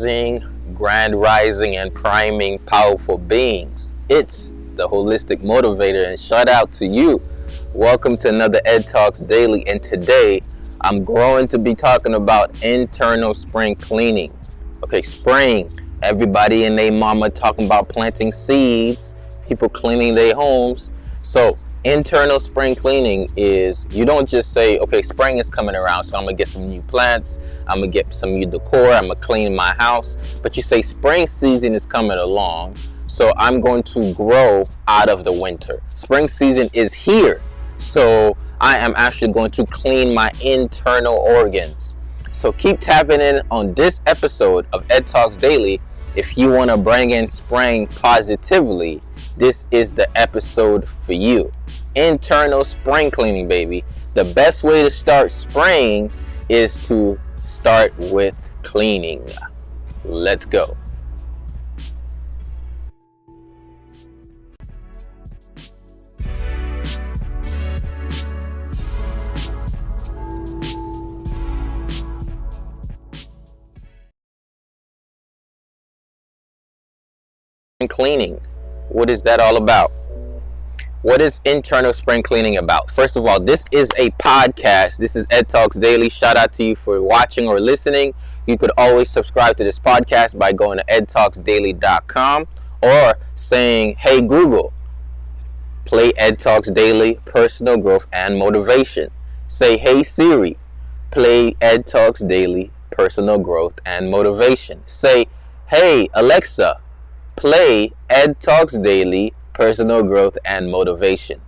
Grand rising and priming powerful beings. It's the holistic motivator, and shout out to you. Welcome to another Ed Talks Daily, and today I'm going to be talking about internal spring cleaning. Okay, spring. Everybody and their mama talking about planting seeds, people cleaning their homes. So internal spring cleaning is, you don't just say, okay, spring is coming around, so I'm gonna get some new plants, I'm gonna get some new decor, I'm gonna clean my house. But you say spring season is coming along, so I'm going to grow out of the winter. Spring season is here, so I am actually going to clean my internal organs. So keep tapping in on this episode of Ed Talks Daily. If you want to bring in spring positively, this is the episode for you. Internal spring cleaning, baby. The best way to start spring is to start with cleaning. Let's go. Cleaning. What is that all about? What is internal spring cleaning about? First of all, this is a podcast. This is Ed Talks Daily. Shout out to you for watching or listening. You could always subscribe to this podcast by going to edtalksdaily.com or saying, hey Google, play Ed Talks Daily, personal growth and motivation. Say, hey Siri, play Ed Talks Daily, personal growth and motivation. Say, hey Alexa, play Ed Talks Daily, personal growth and motivation.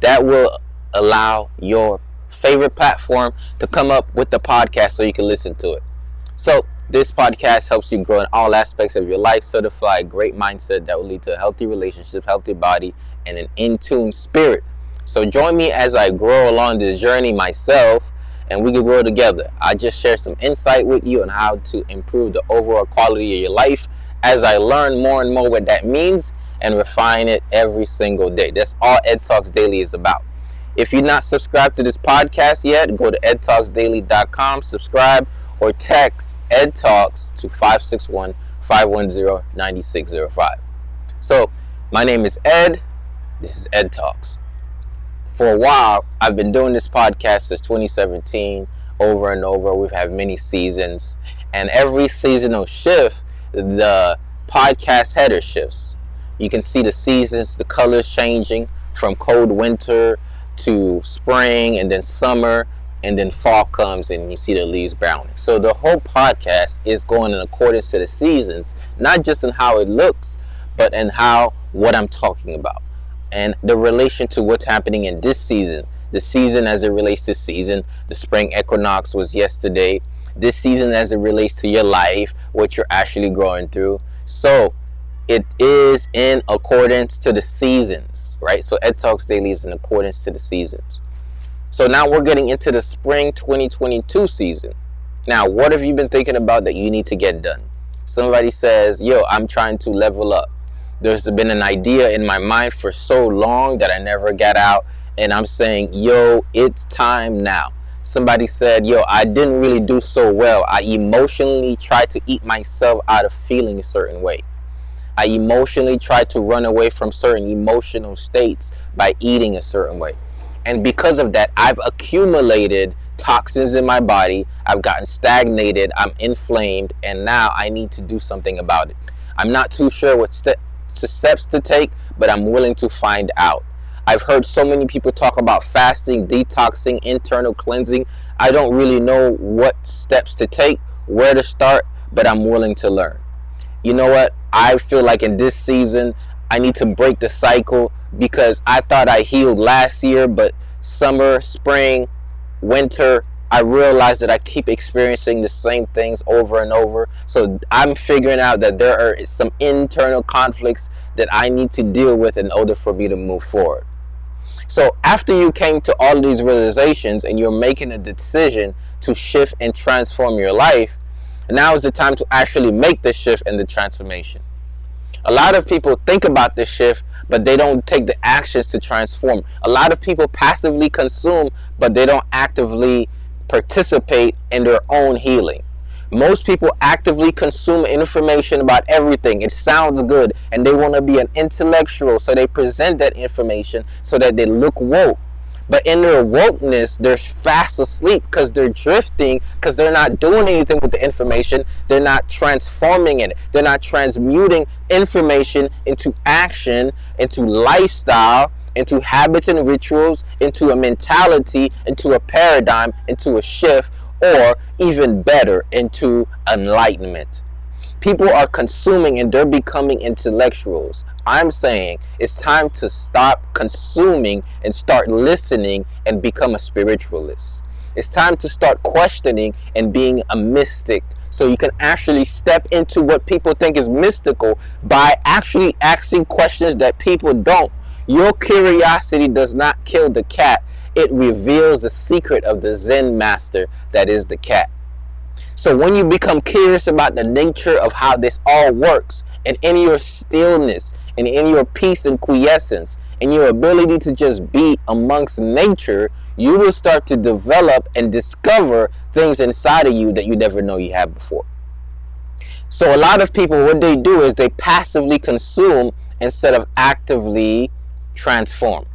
That will allow your favorite platform to come up with the podcast so you can listen to it. So this podcast helps you grow in all aspects of your life, certify a great mindset that will lead to a healthy relationship, healthy body, and an in-tune spirit. So join me as I grow along this journey myself, and we can grow together. I just share some insight with you on how to improve the overall quality of your life as I learn more and more what that means and refine it every single day. That's all Ed Talks Daily is about. If you're not subscribed to this podcast yet, go to edtalksdaily.com, subscribe, or text Ed Talks to 561-510-9605. So, my name is Ed. This is Ed Talks. For a while, I've been doing this podcast since 2017, over and over. We've had many seasons, and every seasonal shift, the podcast header shifts. You can see the seasons, the colors changing from cold winter to spring, and then summer, and then fall comes and you see the leaves browning. So the whole podcast is going in accordance to the seasons, not just in how it looks, but in what I'm talking about and the relation to what's happening in this season. The season as it relates to season, the spring equinox was yesterday. This season as it relates to your life, what you're actually going through. So it is in accordance to the seasons, right? So Ed Talks Daily is in accordance to the seasons. So now we're getting into the spring 2022 season. Now, what have you been thinking about that you need to get done? Somebody says, yo, I'm trying to level up. There's been an idea in my mind for so long that I never got out. And I'm saying, yo, it's time now. Somebody said, yo, I didn't really do so well. I emotionally tried to eat myself out of feeling a certain way. I emotionally tried to run away from certain emotional states by eating a certain way. And because of that, I've accumulated toxins in my body. I've gotten stagnated. I'm inflamed. And now I need to do something about it. I'm not too sure what steps to take, but I'm willing to find out. I've heard so many people talk about fasting, detoxing, internal cleansing. I don't really know what steps to take, where to start, but I'm willing to learn. You know what? I feel like in this season, I need to break the cycle because I thought I healed last year, but summer, spring, winter, I realized that I keep experiencing the same things over and over. So I'm figuring out that there are some internal conflicts that I need to deal with in order for me to move forward. So after you came to all of these realizations and you're making a decision to shift and transform your life, now is the time to actually make the shift and the transformation. A lot of people think about the shift, but they don't take the actions to transform. A lot of people passively consume, but they don't actively participate in their own healing. Most people actively consume information about everything. It sounds good and they want to be an intellectual, so they present that information so that they look woke. But in their wokeness, they're fast asleep because they're drifting, because they're not doing anything with the information. They're not transforming it. They're not transmuting information into action, into lifestyle, into habits and rituals, into a mentality, into a paradigm, into a shift, or even better, into enlightenment. People are consuming and they're becoming intellectuals. I'm saying it's time to stop consuming and start listening and become a spiritualist. It's time to start questioning and being a mystic, so you can actually step into what people think is mystical by actually asking questions that people don't. Your curiosity does not kill the cat. It reveals the secret of the Zen master that is the cat. So when you become curious about the nature of how this all works, and in your stillness, and in your peace and quiescence, and your ability to just be amongst nature, you will start to develop and discover things inside of you that you never know you had before. So a lot of people, what they do is they passively consume instead of actively transform.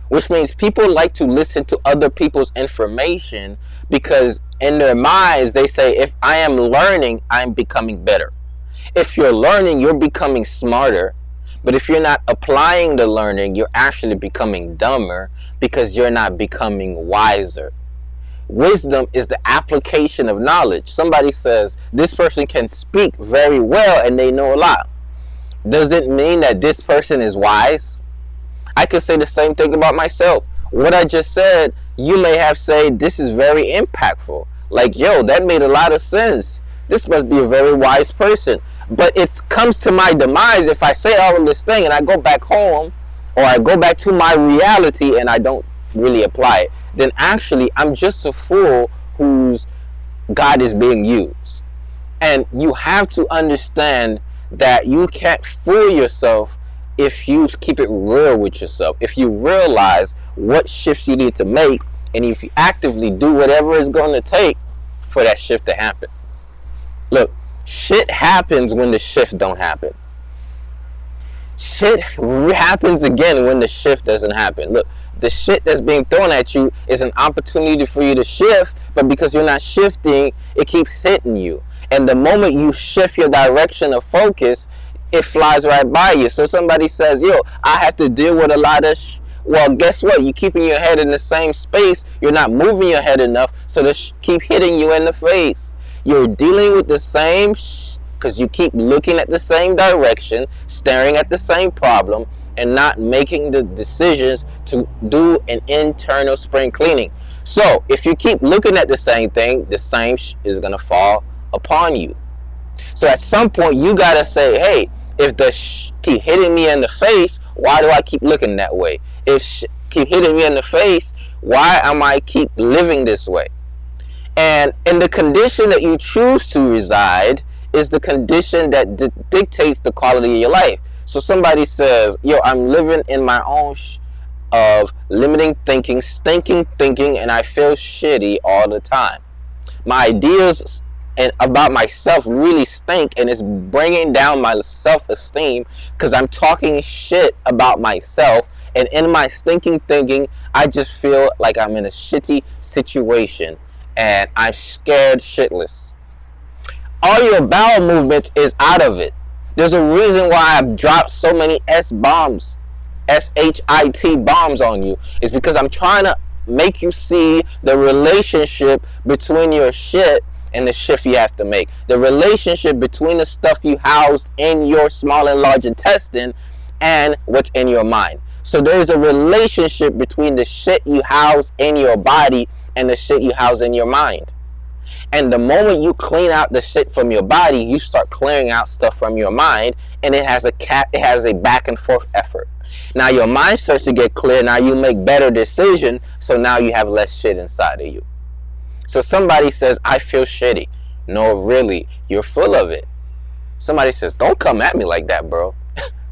Which means people like to listen to other people's information because in their minds they say, if I am learning, I'm becoming better. If you're learning, you're becoming smarter. But if you're not applying the learning, you're actually becoming dumber because you're not becoming wiser. Wisdom is the application of knowledge. Somebody says this person can speak very well and they know a lot. Does it mean that this person is wise? I can say the same thing about myself. What I just said, you may have said this is very impactful. Like, yo, that made a lot of sense. This must be a very wise person. But it comes to my demise if I say all of this thing and I go back home, or I go back to my reality and I don't really apply it. Then actually I'm just a fool whose God is being used. And you have to understand that you can't fool yourself if you keep it real with yourself. If you realize what shifts you need to make, and if you actively do whatever it's going to take for that shift to happen. Look, shit happens when the shift don't happen. Shit happens again when the shift doesn't happen. Look, the shit that's being thrown at you is an opportunity for you to shift, but because you're not shifting, it keeps hitting you. And the moment you shift your direction of focus, it flies right by you. So somebody says, yo, I have to deal with a lot of well, guess what? You're keeping your head in the same space. You're not moving your head enough, so they keep hitting you in the face. You're dealing with the same because you keep looking at the same direction, staring at the same problem, and not making the decisions to do an internal spring cleaning. So if you keep looking at the same thing, the same is going to fall upon you. So at some point, you got to say, hey, if the keep hitting me in the face, why do I keep looking that way? If keep hitting me in the face, why am I keep living this way? And in the condition that you choose to reside is the condition that dictates the quality of your life. So somebody says, yo, I'm living in my own of limiting thinking, stinking thinking, and I feel shitty all the time. My ideas and about myself really stink, and it's bringing down my self-esteem because I'm talking shit about myself, and in my stinking thinking I just feel like I'm in a shitty situation and I'm scared shitless. All your bowel movement is out of it. There's a reason why I've dropped so many S-bombs, S-H-I-T bombs on you. It's because I'm trying to make you see the relationship between your shit and the shift you have to make. The relationship between the stuff you house in your small and large intestine and what's in your mind. So there's a relationship between the shit you house in your body and the shit you house in your mind. And the moment you clean out the shit from your body, you start clearing out stuff from your mind, and it has a back and forth effort. Now your mind starts to get clear. Now you make better decisions, so now you have less shit inside of you. So somebody says, I feel shitty. No, really, you're full of it. Somebody says, don't come at me like that, bro.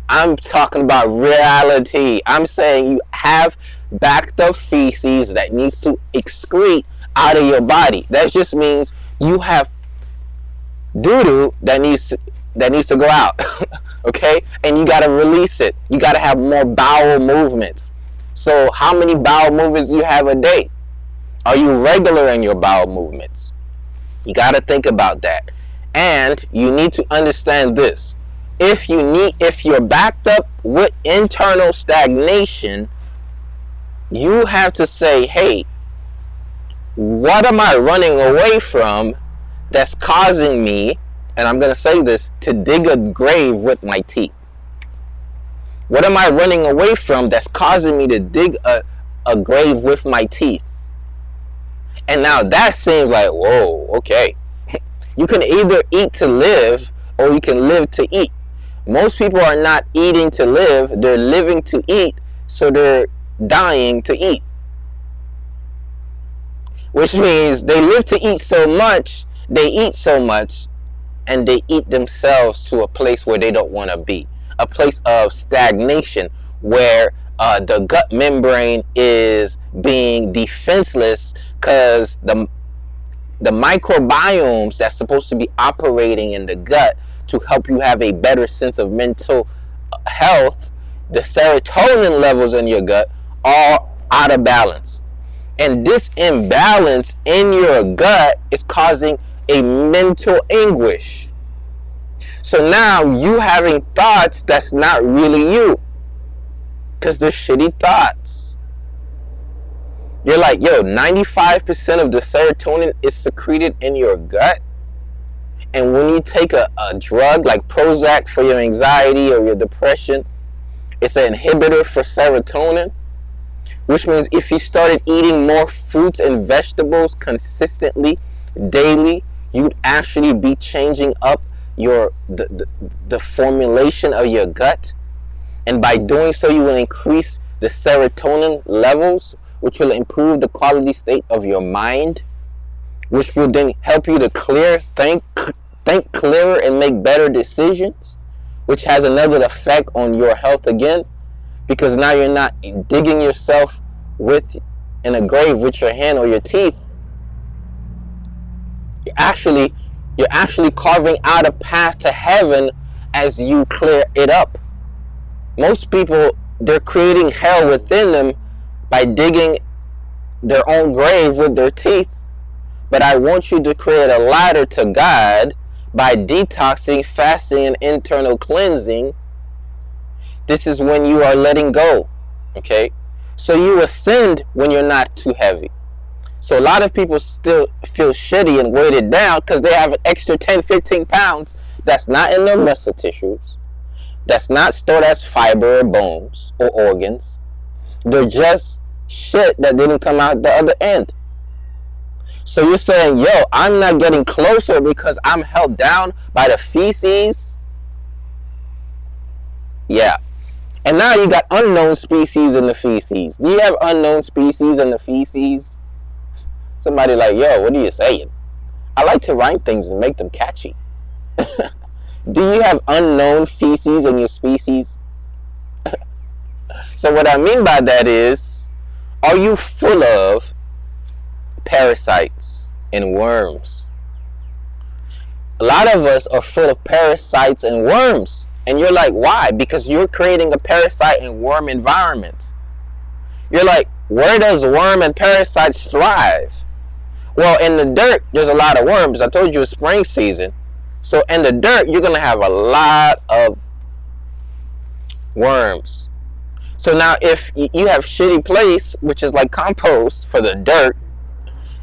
I'm talking about reality. I'm saying you have backed up feces that needs to excrete out of your body. That just means you have doo-doo that needs to go out. Okay, and you got to release it. You got to have more bowel movements. So how many bowel movements do you have a day? Are you regular in your bowel movements? You got to think about that. And you need to understand this. If you're backed up with internal stagnation, you have to say, hey, what am I running away from that's causing me, and I'm going to say this, to dig a grave with my teeth? What am I running away from that's causing me to dig a grave with my teeth? And now that seems like, whoa, okay. You can either eat to live or you can live to eat. Most people are not eating to live, they're living to eat, so they're dying to eat. Which means they live to eat so much, they eat so much, and they eat themselves to a place where they don't want to be. A place of stagnation where the gut membrane is being defenseless because the microbiomes that's supposed to be operating in the gut to help you have a better sense of mental health, the serotonin levels in your gut are out of balance. And this imbalance in your gut is causing a mental anguish. So now you having thoughts that's not really you, because they're shitty thoughts. You're like, yo, 95% of the serotonin is secreted in your gut. And when you take a drug like Prozac for your anxiety or your depression, it's an inhibitor for serotonin, which means if you started eating more fruits and vegetables consistently, daily, you'd actually be changing up the formulation of your gut. And by doing so, you will increase the serotonin levels, which will improve the quality state of your mind, which will then help you to think clearer and make better decisions, which has another effect on your health again, because now you're not digging yourself in a grave with your hand or your teeth. You're actually carving out a path to heaven as you clear it up. Most people, they're creating hell within them by digging their own grave with their teeth. But I want you to create a ladder to God by detoxing, fasting, and internal cleansing. This is when you are letting go, okay? So you ascend when you're not too heavy. So a lot of people still feel shitty and weighted down because they have an extra 10, 15 pounds that's not in their muscle tissues, that's not stored as fiber or bones or organs. They're just shit that didn't come out the other end. So you're saying, yo, I'm not getting closer because I'm held down by the feces. Yeah. And now you got unknown species in the feces. Do you have unknown species in the feces? Somebody like, yo, what are you saying? I like to rhyme things and make them catchy. Do you have unknown feces in your species? So what I mean by that is, are you full of parasites and worms? A lot of us are full of parasites and worms. And you're like, why? Because you're creating a parasite and worm environment. You're like, where does worm and parasites thrive? Well, in the dirt, there's a lot of worms. I told you it's spring season. So in the dirt, you're going to have a lot of worms. So now if you have shitty place, which is like compost for the dirt,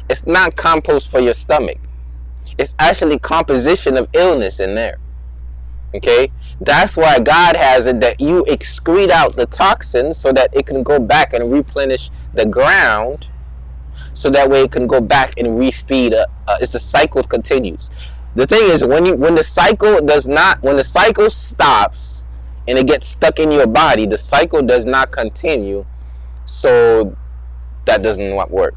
it's not compost for your stomach. It's actually composition of illness in there. Okay? That's why God has it that you excrete out the toxins so that it can go back and replenish the ground, so that way it can go back and refeed. It's a cycle continues. The thing is, when the cycle stops and it gets stuck in your body, the cycle does not continue. So that doesn't work.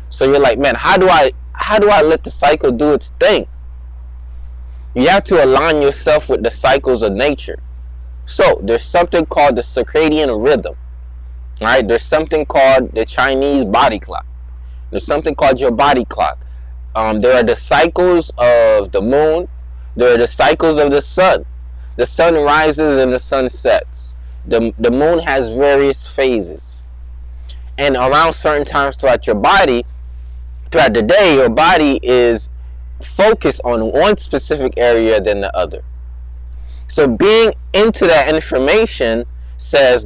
So you're like, man, how do I let the cycle do its thing? You have to align yourself with the cycles of nature. So there's something called the circadian rhythm. Right? There's something called the Chinese body clock. There's something called your body clock. There are the cycles of the moon. There are the cycles of the sun. The sun rises and the sun sets. The moon has various phases. And around certain times throughout your body, throughout the day, your body is focused on one specific area than the other. So being into that information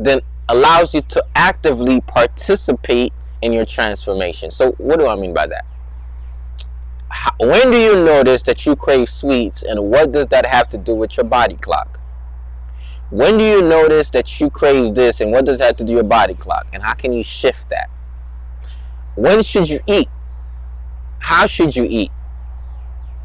then allows you to actively participate in your transformation. So what do I mean by that? When do you notice that you crave sweets, and what does that have to do with your body clock? When do you notice that you crave this, and what does that have to do with your body clock? And how can you shift that? When should you eat? How should you eat?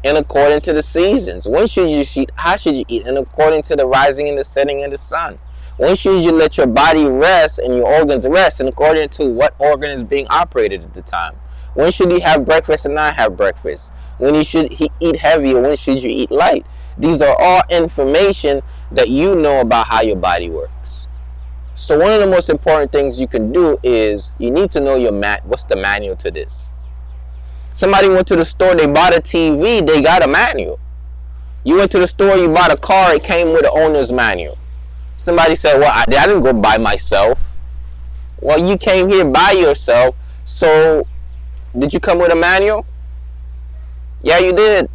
And according to the seasons. When should you eat? How should you eat? And according to the rising and the setting of the sun. When should you let your body rest and your organs rest, and according to what organ is being operated at the time? When should you have breakfast and not have breakfast? When you should eat heavy, or when should you eat light? These are all information that you know about how your body works. So one of the most important things you can do is you need to know what's the manual to this. Somebody went to the store, they bought a TV, they got a manual. You went to the store, you bought a car, it came with an owner's manual. Somebody said, well, I didn't go by myself. Well, you came here by yourself, so did you come with a manual? Yeah, you did.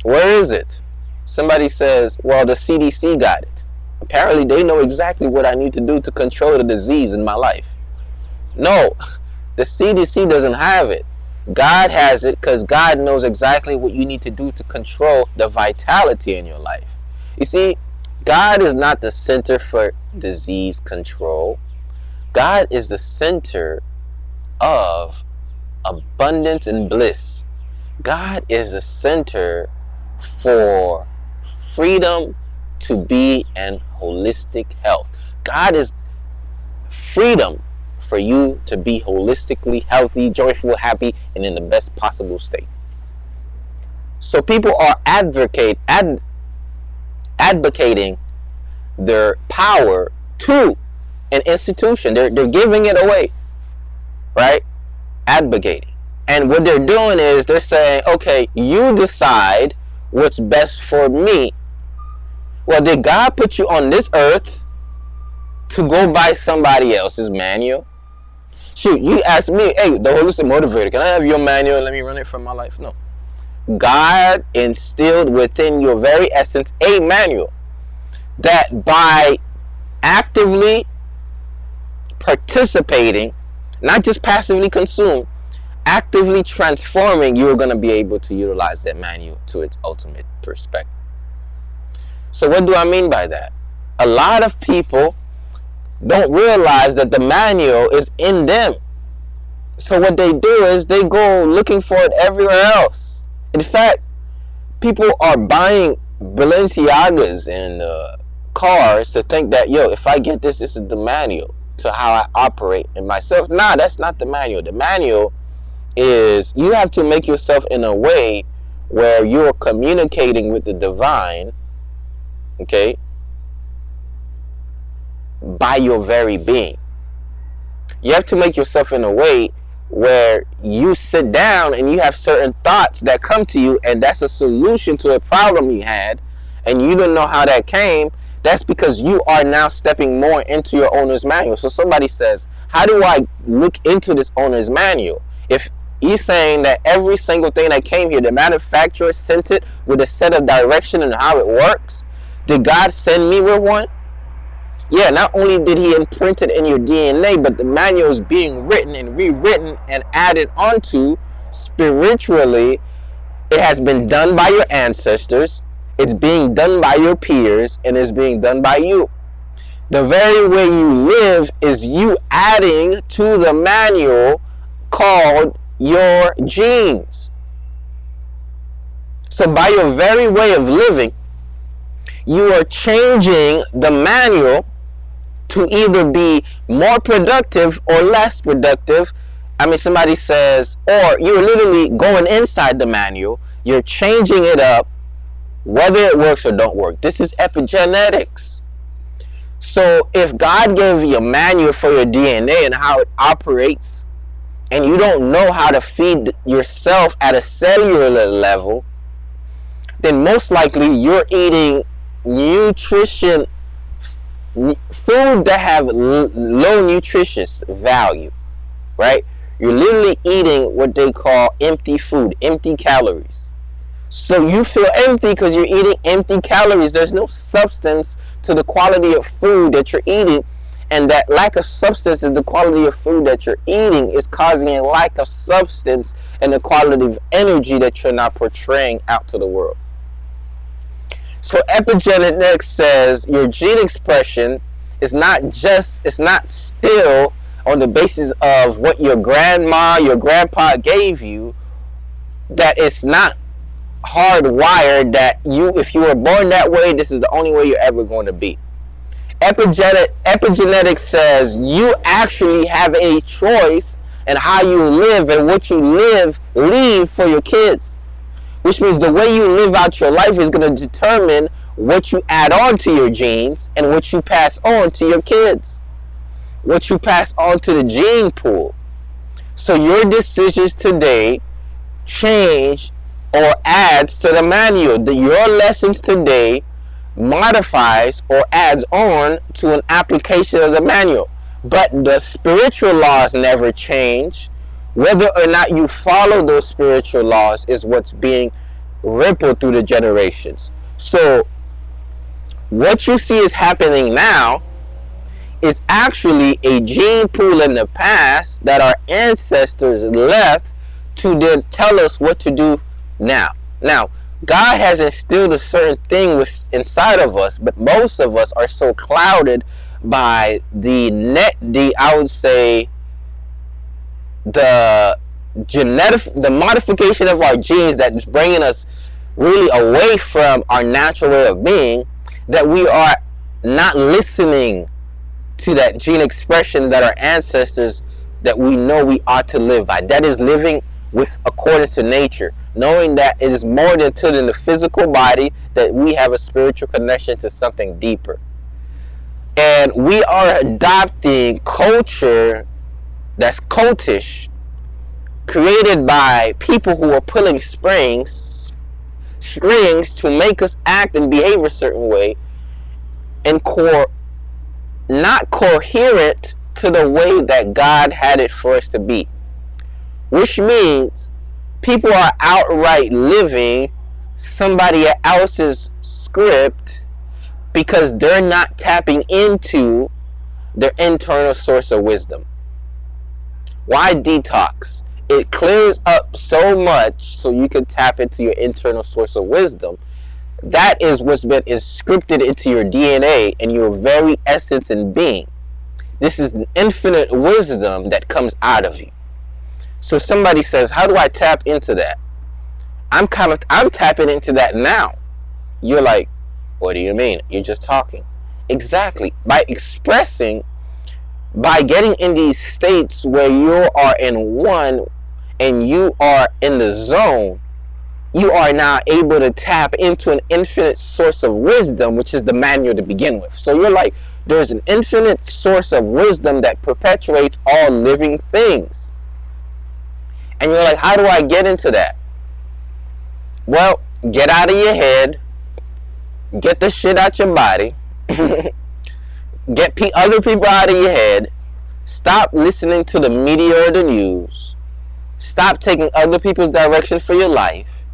Where is it? Somebody says, well, the CDC got it. Apparently, they know exactly what I need to do to control the disease in my life. No, the CDC doesn't have it. God has it, because God knows exactly what you need to do to control the vitality in your life. You see, God is not the center for disease control. God is the center of abundance and bliss. God is the center for freedom to be in holistic health. God is freedom for you to be holistically healthy, joyful, happy, and in the best possible state. So people are advocating their power to an institution. They're giving it away, right? Advocating. And what they're doing is they're saying, okay, you decide what's best for me. Well, did God put you on this earth to go by somebody else's manual? Shoot, you ask me, hey, the holistic motivator, can I have your manual and let me run it for my life? No. God instilled within your very essence a manual that by actively participating, not just passively consume, actively transforming, you're going to be able to utilize that manual to its ultimate perspective. So what do I mean by that? A lot of people don't realize that the manual is in them. So what they do is they go looking for it everywhere else. In fact, people are buying Balenciagas and cars to think that, yo, if I get this, this is the manual to how I operate in myself. Nah, that's not the manual. The manual is you have to make yourself in a way where you're communicating with the divine, okay, by your very being. You have to make yourself in a way where you sit down and you have certain thoughts that come to you, and that's a solution to a problem you had, and you don't know how that came. That's because you are now stepping more into your owner's manual. So somebody says, how do I look into this owner's manual? If you're saying that every single thing that came here, the manufacturer sent it with a set of direction and how it works, did God send me with one? Yeah, not only did he imprint it in your DNA, but the manual is being written and rewritten and added onto spiritually. It has been done by your ancestors. It's being done by your peers, and it's being done by you. The very way you live is you adding to the manual called your genes. So by your very way of living, you are changing the manual to either be more productive or less productive. I mean, somebody says, or you're literally going inside the manual, you're changing it up, whether it works or don't work. This is epigenetics. So if God gave you a manual for your DNA and how it operates, and you don't know how to feed yourself at a cellular level, then most likely you're eating nutrition food that have low nutritious value, right? You're literally eating what they call empty food, empty calories. So you feel empty because you're eating empty calories. There's no substance to the quality of food that you're eating, and that lack of substance is the quality of food that you're eating is causing a lack of substance and the quality of energy that you're not portraying out to the world. So epigenetics says your gene expression is not still on the basis of what your grandma, your grandpa gave you, that it's not hardwired that if you were born that way, this is the only way you're ever going to be. Epigenetics says you actually have a choice in how you live and what you leave for your kids. Which means the way you live out your life is going to determine what you add on to your genes and what you pass on to your kids. What you pass on to the gene pool. So your decisions today change or adds to the manual. Your lessons today modifies or adds on to an application of the manual. But the spiritual laws never change. Whether or not you follow those spiritual laws is what's being rippled through the generations. So what you see is happening now is actually a gene pool in the past that our ancestors left to then tell us what to do now. Now, God has instilled a certain thing inside of us, but most of us are so clouded by the modification of our genes that is bringing us really away from our natural way of being, that we are not listening to that gene expression that our ancestors, that we know we ought to live by. That is living with accordance to nature, knowing that it is more than the physical body, that we have a spiritual connection to something deeper. And we are adopting culture that's cultish, created by people who are pulling strings to make us act and behave a certain way, and not coherent to the way that God had it for us to be. Which means people are outright living somebody else's script because they're not tapping into their internal source of wisdom. Why detox? It clears up so much so you can tap into your internal source of wisdom. That is what's been scripted into your DNA and your very essence and being. This is an infinite wisdom that comes out of you. So somebody says, how do I tap into that? I'm tapping into that now. You're like, what do you mean? You're just talking. Exactly. By expressing, by getting in these states where you are in one and you are in the zone, you are now able to tap into an infinite source of wisdom, which is the manual to begin with. So you're like, there's an infinite source of wisdom that perpetuates all living things. And you're like, how do I get into that? Well, get out of your head. Get the shit out your body. Get other people out of your head. Stop listening to the media or the news. Stop taking other people's direction for your life.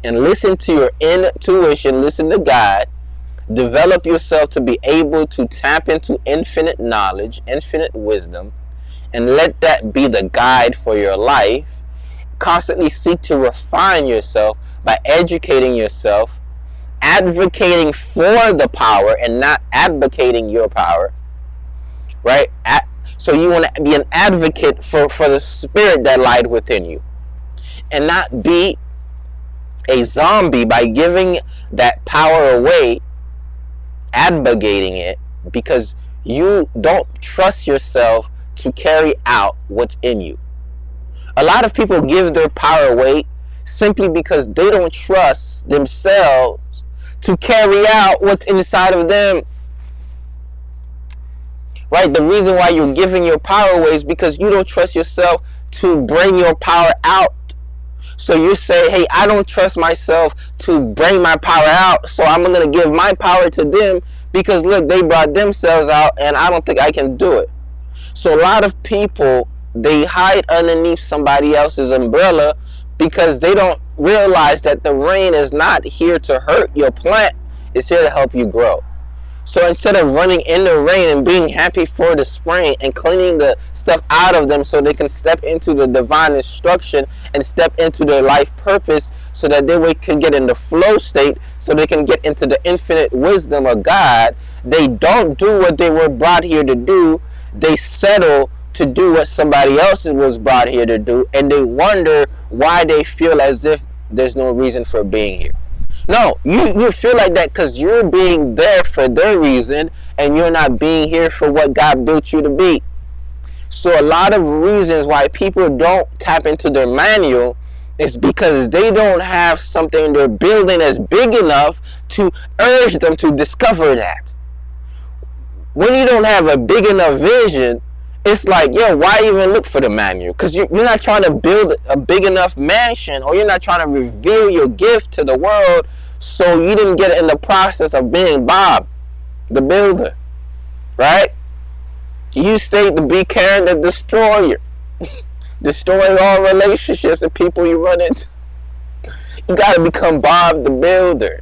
And listen to your intuition. Listen to God. Develop yourself to be able to tap into infinite knowledge, infinite wisdom. And let that be the guide for your life. Constantly seek to refine yourself by educating yourself, advocating for the power and not advocating your power, right? So you want to be an advocate for the spirit that lied within you, and not be a zombie by giving that power away, advocating it, because you don't trust yourself to carry out what's in you. A lot of people give their power away simply because they don't trust themselves to carry out what's inside of them. Right? The reason why you're giving your power away is because you don't trust yourself to bring your power out. So you say, hey, I don't trust myself to bring my power out, so I'm going to give my power to them because, look, they brought themselves out and I don't think I can do it. So a lot of people, they hide underneath somebody else's umbrella because they don't realize that the rain is not here to hurt your plant. It's here to help you grow. So instead of running in the rain and being happy for the spring and cleaning the stuff out of them so they can step into the divine instruction and step into their life purpose so that they can get in the flow state, so they can get into the infinite wisdom of God, they don't do what they were brought here to do. They settle to do what somebody else was brought here to do, and they wonder why they feel as if there's no reason for being here. No, you feel like that because you're being there for their reason and you're not being here for what God built you to be. So a lot of reasons why people don't tap into their manual is because they don't have something they're building as big enough to urge them to discover that. When you don't have a big enough vision, it's like, yo, why even look for the manual? Because you're not trying to build a big enough mansion, or you're not trying to reveal your gift to the world, so you didn't get in the process of being Bob, the builder, right? You stayed to be Karen the destroyer, destroying all relationships and people you run into. You got to become Bob the builder.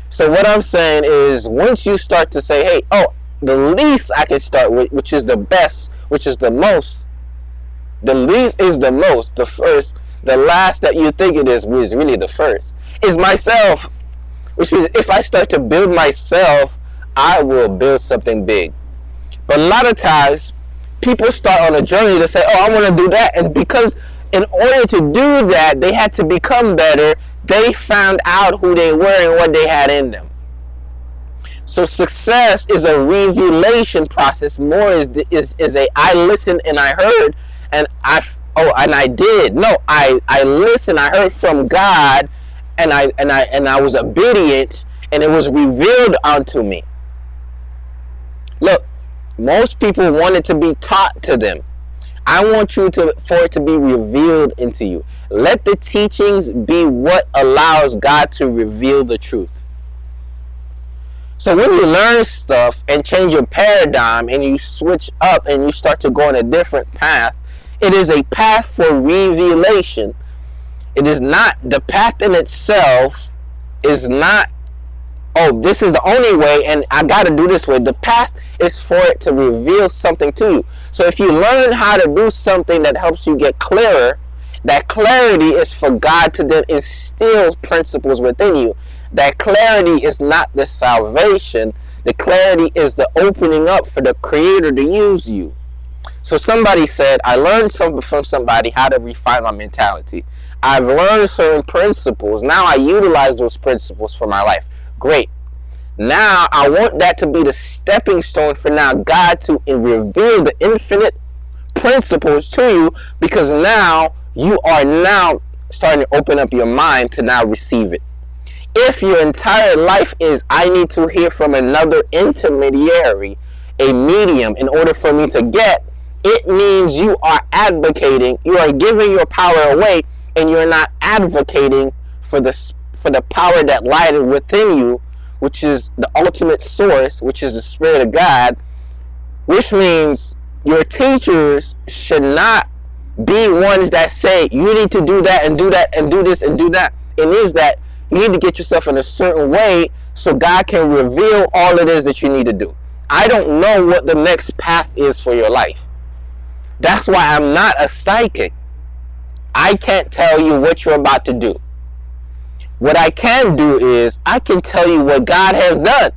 So what I'm saying is, once you start to say, hey, oh, the least I can start with, which is the best, which is the most. The least is the most. The first, the last that you think it is really the first. Is myself. Which means if I start to build myself, I will build something big. But a lot of times, people start on a journey to say, oh, I want to do that. And because in order to do that, they had to become better, they found out who they were and what they had in them. So success is a revelation process. More is a I listened and I heard and I did. No, I listened. I heard from God, and I was obedient, and it was revealed unto me. Look, most people want it to be taught to them. I want for it to be revealed into you. Let the teachings be what allows God to reveal the truth. So when you learn stuff and change your paradigm and you switch up and you start to go on a different path, it is a path for revelation. It is not, the path in itself is not, oh, this is the only way and I got to do this way. The path is for it to reveal something to you. So if you learn how to do something that helps you get clearer, that clarity is for God to then instill principles within you. That clarity is not the salvation. The clarity is the opening up for the Creator to use you. So somebody said, I learned something from somebody how to refine my mentality. I've learned certain principles. Now I utilize those principles for my life. Great. Now I want that to be the stepping stone for now God to reveal the infinite principles to you, because now you are now starting to open up your mind to now receive it. If your entire life is, I need to hear from another intermediary, a medium, in order for me to get, it means you are advocating, you are giving your power away, and you're not advocating for the power that lies within you, which is the ultimate source, which is the Spirit of God, which means your teachers should not be ones that say, you need to do that and do that and do this and do that. It means that you need to get yourself in a certain way so God can reveal all it is that you need to do. I don't know what the next path is for your life. That's why I'm not a psychic. I can't tell you what you're about to do. What I can do is I can tell you what God has done,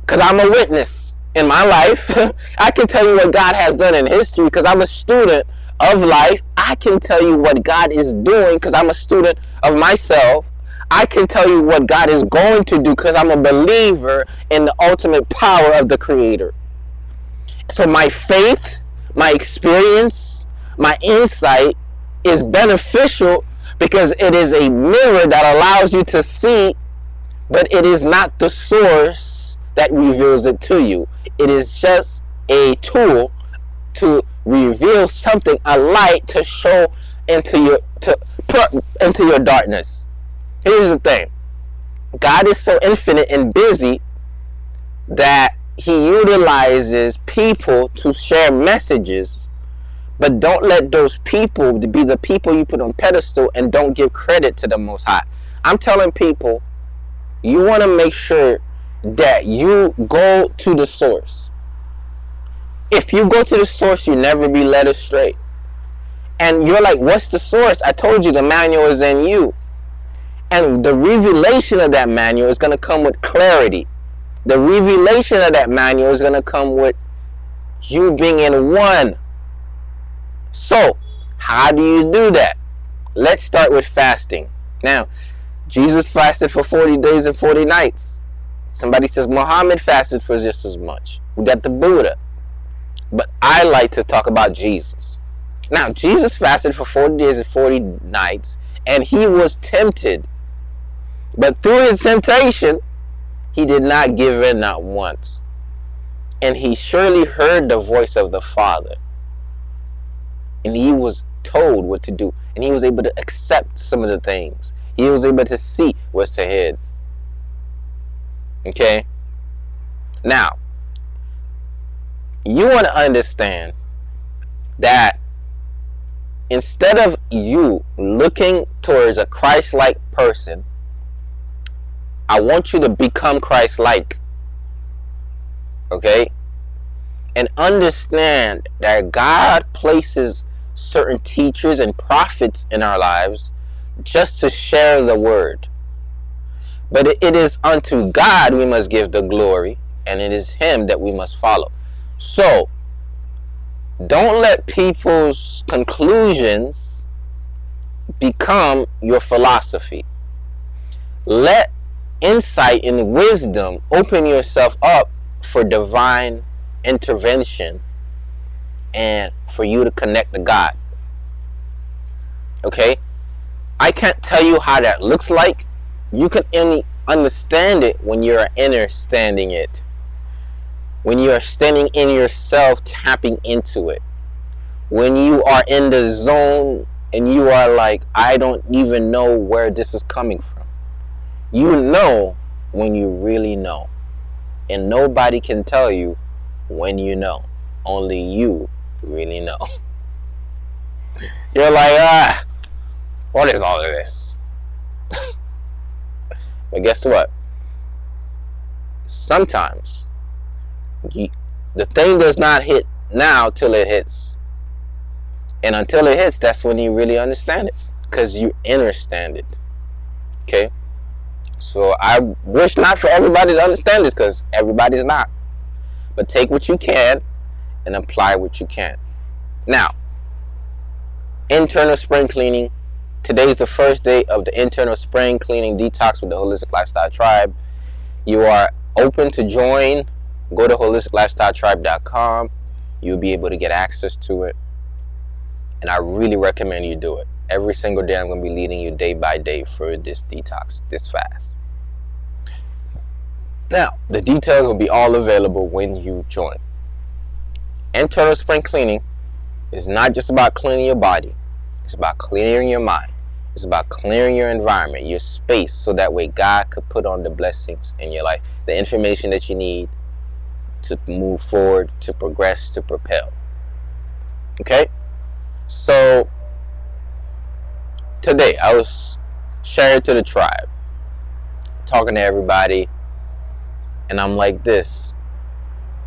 because I'm a witness in my life. I can tell you what God has done in history because I'm a student of life. I can tell you what God is doing because I'm a student of myself. I can tell you what God is going to do because I'm a believer in the ultimate power of the Creator. So my faith, my experience, my insight is beneficial because it is a mirror that allows you to see, but it is not the source that reveals it to you. It is just a tool to reveal something, a light to show to put into your darkness. Here's the thing. God is so infinite and busy that he utilizes people to share messages, but don't let those people be the people you put on pedestal and don't give credit to the Most High. I'm telling people, you want to make sure that you go to the source. If you go to the source, you never be led astray. And you're like, what's the source? I told you the manual is in you. And the revelation of that manual is going to come with clarity. The revelation of that manual is going to come with you being in one. So, how do you do that? Let's start with fasting. Now, Jesus fasted for 40 days and 40 nights. Somebody says Muhammad fasted for just as much. We got the Buddha. But I like to talk about Jesus. Now, Jesus fasted for 40 days and 40 nights, and he was tempted. But through his temptation, he did not give in, not once. And he surely heard the voice of the Father. And he was told what to do. And he was able to accept some of the things. He was able to see what's ahead. Okay? Now, you want to understand that instead of you looking towards a Christ-like person, I want you to become Christ-like. Okay? And understand that God places certain teachers and prophets in our lives just to share the word. But it is unto God we must give the glory, and it is him that we must follow. So, don't let people's conclusions become your philosophy. Let insight and wisdom open yourself up for divine intervention and for you to connect to God. Okay? I can't tell you how that looks like. You can only understand it when you're understanding it. When you are standing in yourself, tapping into it. When you are in the zone and you are like, I don't even know where this is coming from. You know when you really know. And nobody can tell you when you know. Only you really know. You're like, what is all of this? But guess what? Sometimes the thing does not hit now till it hits. And until it hits, that's when you really understand it. Because you understand it. Okay? So I wish not for everybody to understand this, because everybody's not. But take what you can and apply what you can. Now, internal spring cleaning. Today's the first day of the internal spring cleaning detox with the Holistic Lifestyle Tribe. You are open to join. Go to holisticlifestyletribe.com. You'll be able to get access to it. And I really recommend you do it. Every single day I'm going to be leading you day by day for this detox, this fast. Now, the details will be all available when you join. Internal spring cleaning is not just about cleaning your body. It's about clearing your mind. It's about clearing your environment, your space, so that way God could put on the blessings in your life, the information that you need to move forward, to progress, to propel. Okay? So, today I was sharing to the tribe, talking to everybody, and I'm like this.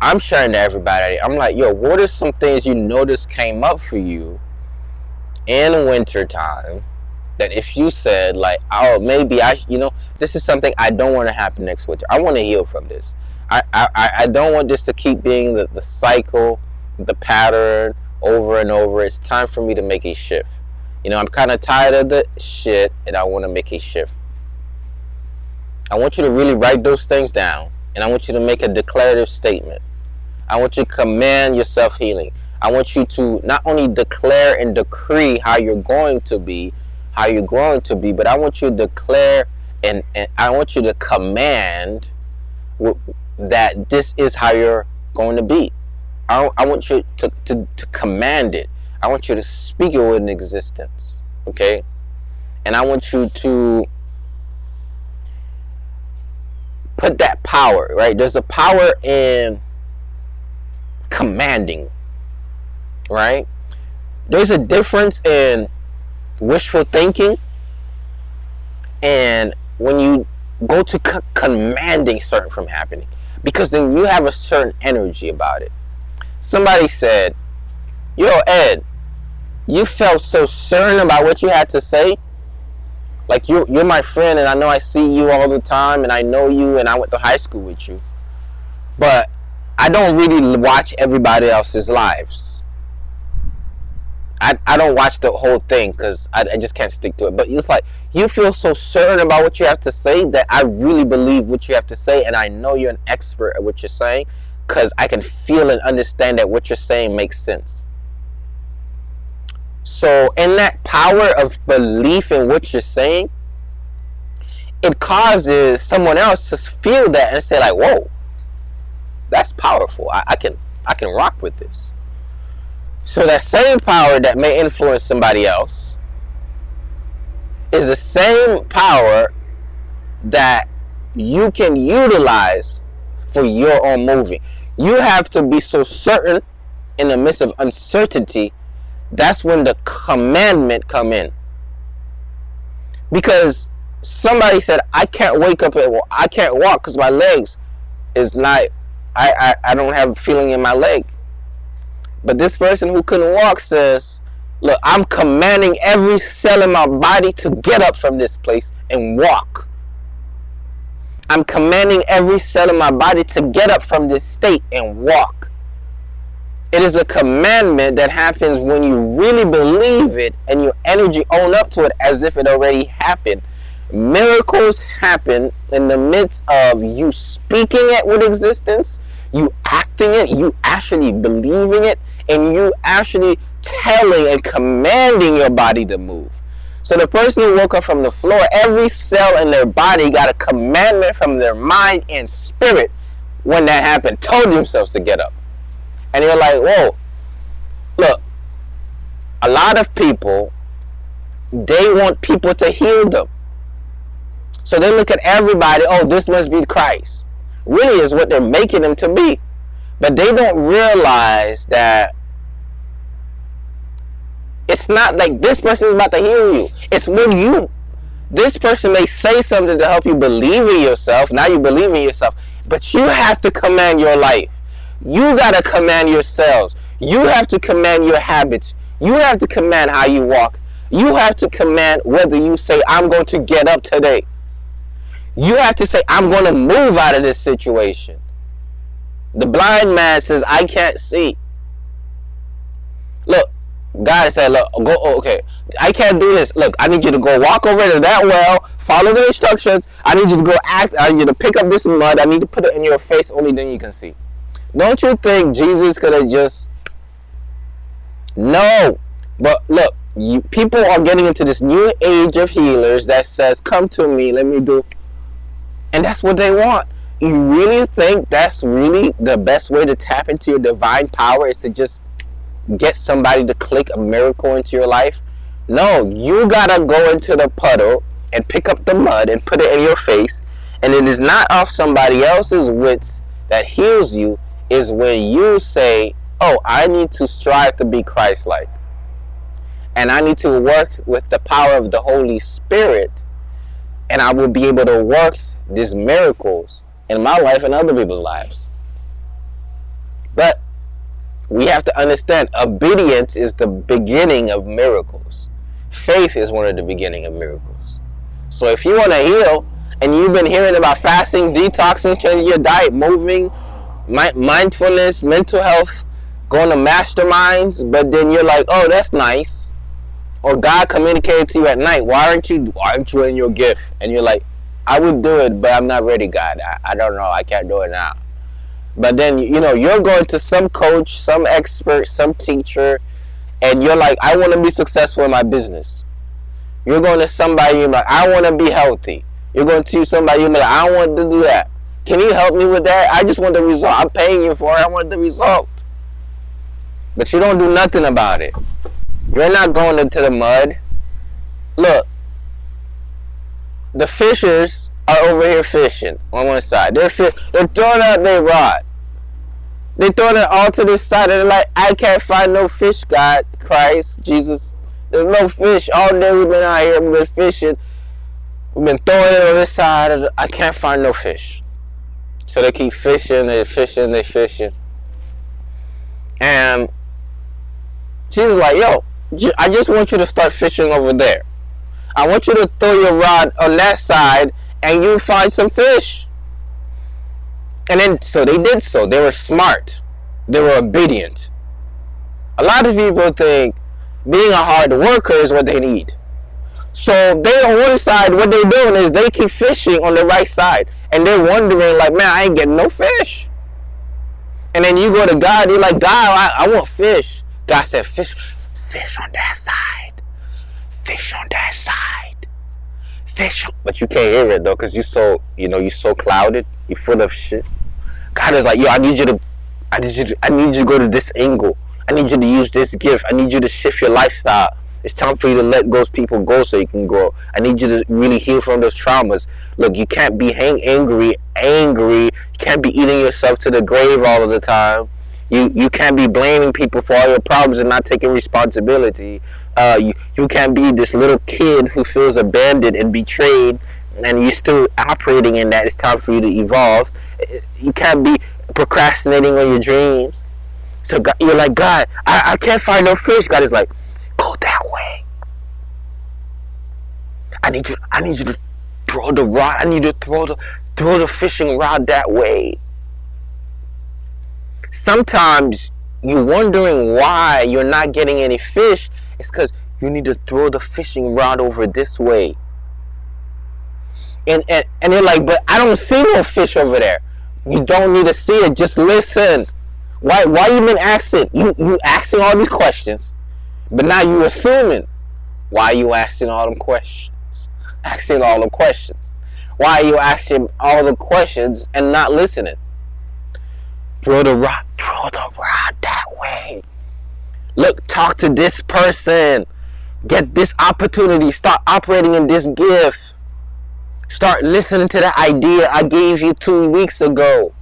I'm sharing to everybody. I'm like, yo, what are some things you notice came up for you in winter time that if you said like, oh, maybe this is something I don't want to happen next winter. I want to heal from this. I don't want this to keep being the cycle, the pattern over and over. It's time for me to make a shift. I'm kind of tired of the shit and I want to make a shift. I want you to really write those things down, and I want you to make a declarative statement. I want you to command your self-healing. I want you to not only declare and decree how you're going to be, how you're growing to be, but I want you to declare and I want you to command that this is how you're going to be. I want you to command it. I want you to speak it in existence. Okay? And I want you to put that power, right? There's a power in commanding, right? There's a difference in wishful thinking and when you go to commanding certain from happening, because then you have a certain energy about it. Somebody said, yo, Ed, you felt so certain about what you had to say. Like, you're my friend, and I know I see you all the time, and I know you, and I went to high school with you. But I don't really watch everybody else's lives. I don't watch the whole thing because I just can't stick to it. But it's like, you feel so certain about what you have to say that I really believe what you have to say, and I know you're an expert at what you're saying because I can feel and understand that what you're saying makes sense. So in that power of belief in what you're saying, it causes someone else to feel that and say like, whoa, that's powerful. I can rock with this. So that same power that may influence somebody else is the same power that you can utilize for your own moving. You have to be so certain in the midst of uncertainty. That's when the commandment come in. Because somebody said, I can't wake up and I can't walk because my legs is not, I don't have a feeling in my leg. But this person who couldn't walk says, look, I'm commanding every cell in my body to get up from this place and walk. I'm commanding every cell in my body to get up from this state and walk. It is a commandment that happens when you really believe it and your energy own up to it as if it already happened. Miracles happen in the midst of you speaking it with existence, you acting it, you actually believing it, and you actually telling and commanding your body to move. So the person who woke up from the floor, every cell in their body got a commandment from their mind and spirit when that happened, told themselves to get up. And you're like, whoa, look, a lot of people, they want people to heal them. So they look at everybody, oh, this must be Christ. Really is what they're making them to be. But they don't realize that it's not like this person is about to heal you. It's when this person may say something to help you believe in yourself. Now you believe in yourself. But you have to command your life. You got to command yourselves. You have to command your habits. You have to command how you walk. You have to command whether you say, I'm going to get up today. You have to say, I'm going to move out of this situation. The blind man says, I can't see. Look, God said, look, go, okay, I can't do this. Look, I need you to go walk over to that well, follow the instructions. I need you to go act, I need you to pick up this mud. I need to put it in your face, only then you can see. Don't you think Jesus could have just... No. But look, people are getting into this new age of healers that says, come to me, let me do... And that's what they want. You really think that's really the best way to tap into your divine power is to just get somebody to click a miracle into your life? No, you gotta go into the puddle and pick up the mud and put it in your face. And it is not off somebody else's wits that heals you. Is when you say, oh, I need to strive to be Christ-like. And I need to work with the power of the Holy Spirit. And I will be able to work these miracles in my life and other people's lives. But we have to understand, obedience is the beginning of miracles. Faith is one of the beginning of miracles. So if you want to heal, and you've been hearing about fasting, detoxing, changing your diet, moving, mindfulness, mental health, going to masterminds, but then you're like, oh, that's nice. Or God communicated to you at night, why aren't you in your gift? And you're like, I would do it, but I'm not ready, God. I don't know. I can't do it now. But then, you're going to some coach, some expert, some teacher, and you're like, I want to be successful in my business. You're going to somebody, you're like, I want to be healthy. You're going to somebody, you're like, I want to do that. Can you help me with that? I just want the result. I'm paying you for it. I want the result. but you don't do nothing about it. You're not going into the mud. Look, the fishers are over here fishing on one side. They're throwing out their rod. They're throwing it all to this side, and they're like, I can't find no fish, God, Christ, Jesus. There's no fish. All day we've been out here, we've been fishing. We've been throwing it on this side. I can't find no fish. So they keep fishing, they're fishing. And Jesus is like, yo, I just want you to start fishing over there. I want you to throw your rod on that side and you find some fish. And then, so they did so. They were smart. They were obedient. A lot of people think being a hard worker is what they need. So they on one side, what they're doing is they keep fishing on the right side. And they're wondering like, man, I ain't getting no fish. And then you go to God, you're like, God, I want fish. God said, fish on that side. Fish on that side. Fish. But you can't hear it though, because you're so clouded. You're full of shit. God is like, yo, I need you to go to this angle. I need you to use this gift. I need you to shift your lifestyle. It's time for you to let those people go so you can grow. I need you to really heal from those traumas. Look, you can't be angry. You can't be eating yourself to the grave all of the time. You can't be blaming people for all your problems and not taking responsibility. You can't be this little kid who feels abandoned and betrayed, and you're still operating in that. It's time for you to evolve. You can't be procrastinating on your dreams. So God, you're like, God, I can't find no fish. God is like, go that way. I need you to throw the rod. I need you to throw the fishing rod that way. Sometimes you're wondering why you're not getting any fish. It's because you need to throw the fishing rod over this way. And you're like, but I don't see no fish over there. You don't need to see it. Just listen. Why you been asking? You asking all these questions, but now you assuming. Why are you asking all them questions? Asking all the questions. Why are you asking all the questions and not listening? Throw the rod that way. Look, talk to this person. Get this opportunity. Start operating in this gift. Start listening to that idea I gave you 2 weeks ago.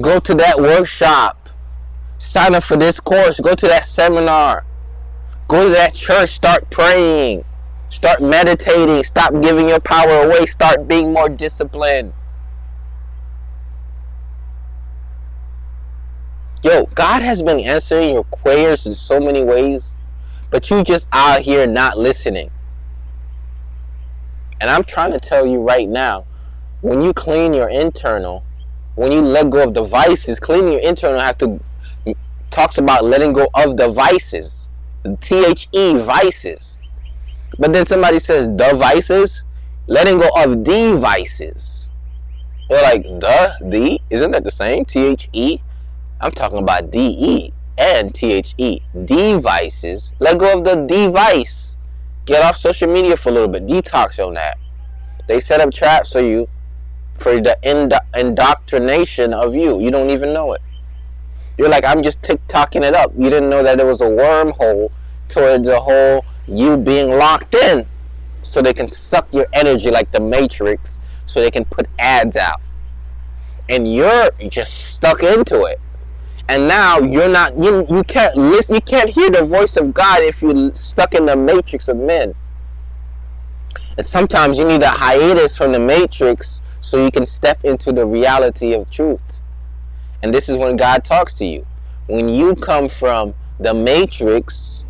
Go to that workshop. Sign up for this course. Go to that seminar. Go to that church. Start praying. Start meditating. Stop giving your power away. Start being more disciplined. Yo, God has been answering your prayers in so many ways, but you just out here not listening. And I'm trying to tell you right now, when you clean your internal, when you let go of the vices, cleaning your internal talks about letting go of the vices. THE, vices. But then somebody says the vices, letting go of the vices. You're like, the, isn't that the same? THE? I'm talking about DE and THE. Devices. Let go of the device. Get off social media for a little bit. Detox on that. They set up traps for you for the indoctrination of you. You don't even know it. You're like, I'm just TikToking it up. You didn't know that there was a wormhole towards a whole you being locked in. So they can suck your energy like the Matrix. So they can put ads out. And you're just stuck into it. And now you're not, you can't listen, you can't hear the voice of God if you're stuck in the matrix of men. And sometimes you need a hiatus from the matrix so you can step into the reality of truth. And this is when God talks to you. When you come from the matrix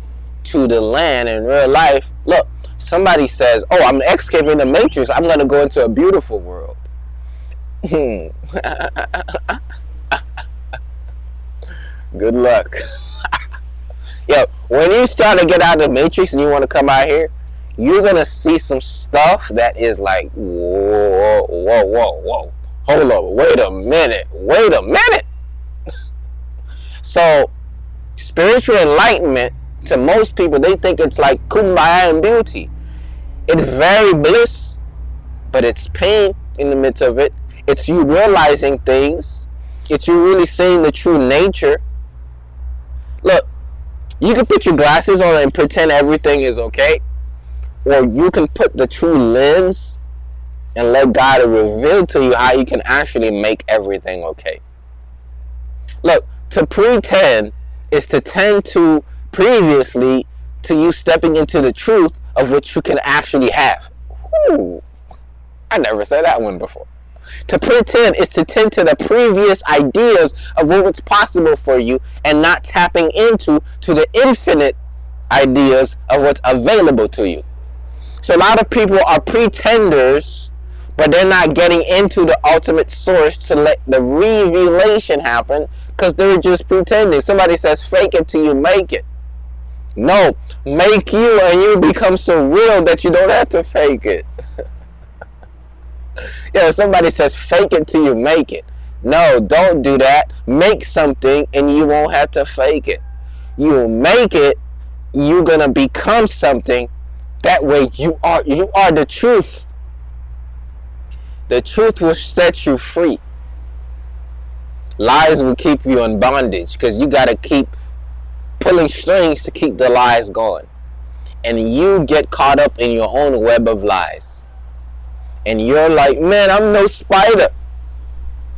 to the land in real life, look, somebody says, oh, I'm escaping the matrix, I'm going to go into a beautiful world. Good luck. Yo, when you start to get out of the matrix and you want to come out here, you're going to see some stuff that is like, whoa. Hold up, wait a minute. So, spiritual enlightenment, to most people, they think it's like kumbaya and beauty. It's very bliss, but it's pain in the midst of it. It's you realizing things. It's you really seeing the true nature. Look, you can put your glasses on and pretend everything is okay, or you can put the true lens and let God reveal to you how you can actually make everything okay. Look, to pretend is to tend to previously to you stepping into the truth of what you can actually have. Ooh, I never said that one before. To pretend is to tend to the previous ideas of what's possible for you and not tapping into the infinite ideas of what's available to you. So a lot of people are pretenders, but they're not getting into the ultimate source to let the revelation happen because they're just pretending. Somebody says fake it till you make it. No, make you and you become so real that you don't have to fake it. Yeah, somebody says fake it till you make it. No, don't do that. Make something and you won't have to fake it. You make it, you're gonna become something. That way you are the truth. The truth will set you free. Lies will keep you in bondage because you gotta keep pulling strings to keep the lies going. And you get caught up in your own web of lies. And you're like, man, I'm no spider.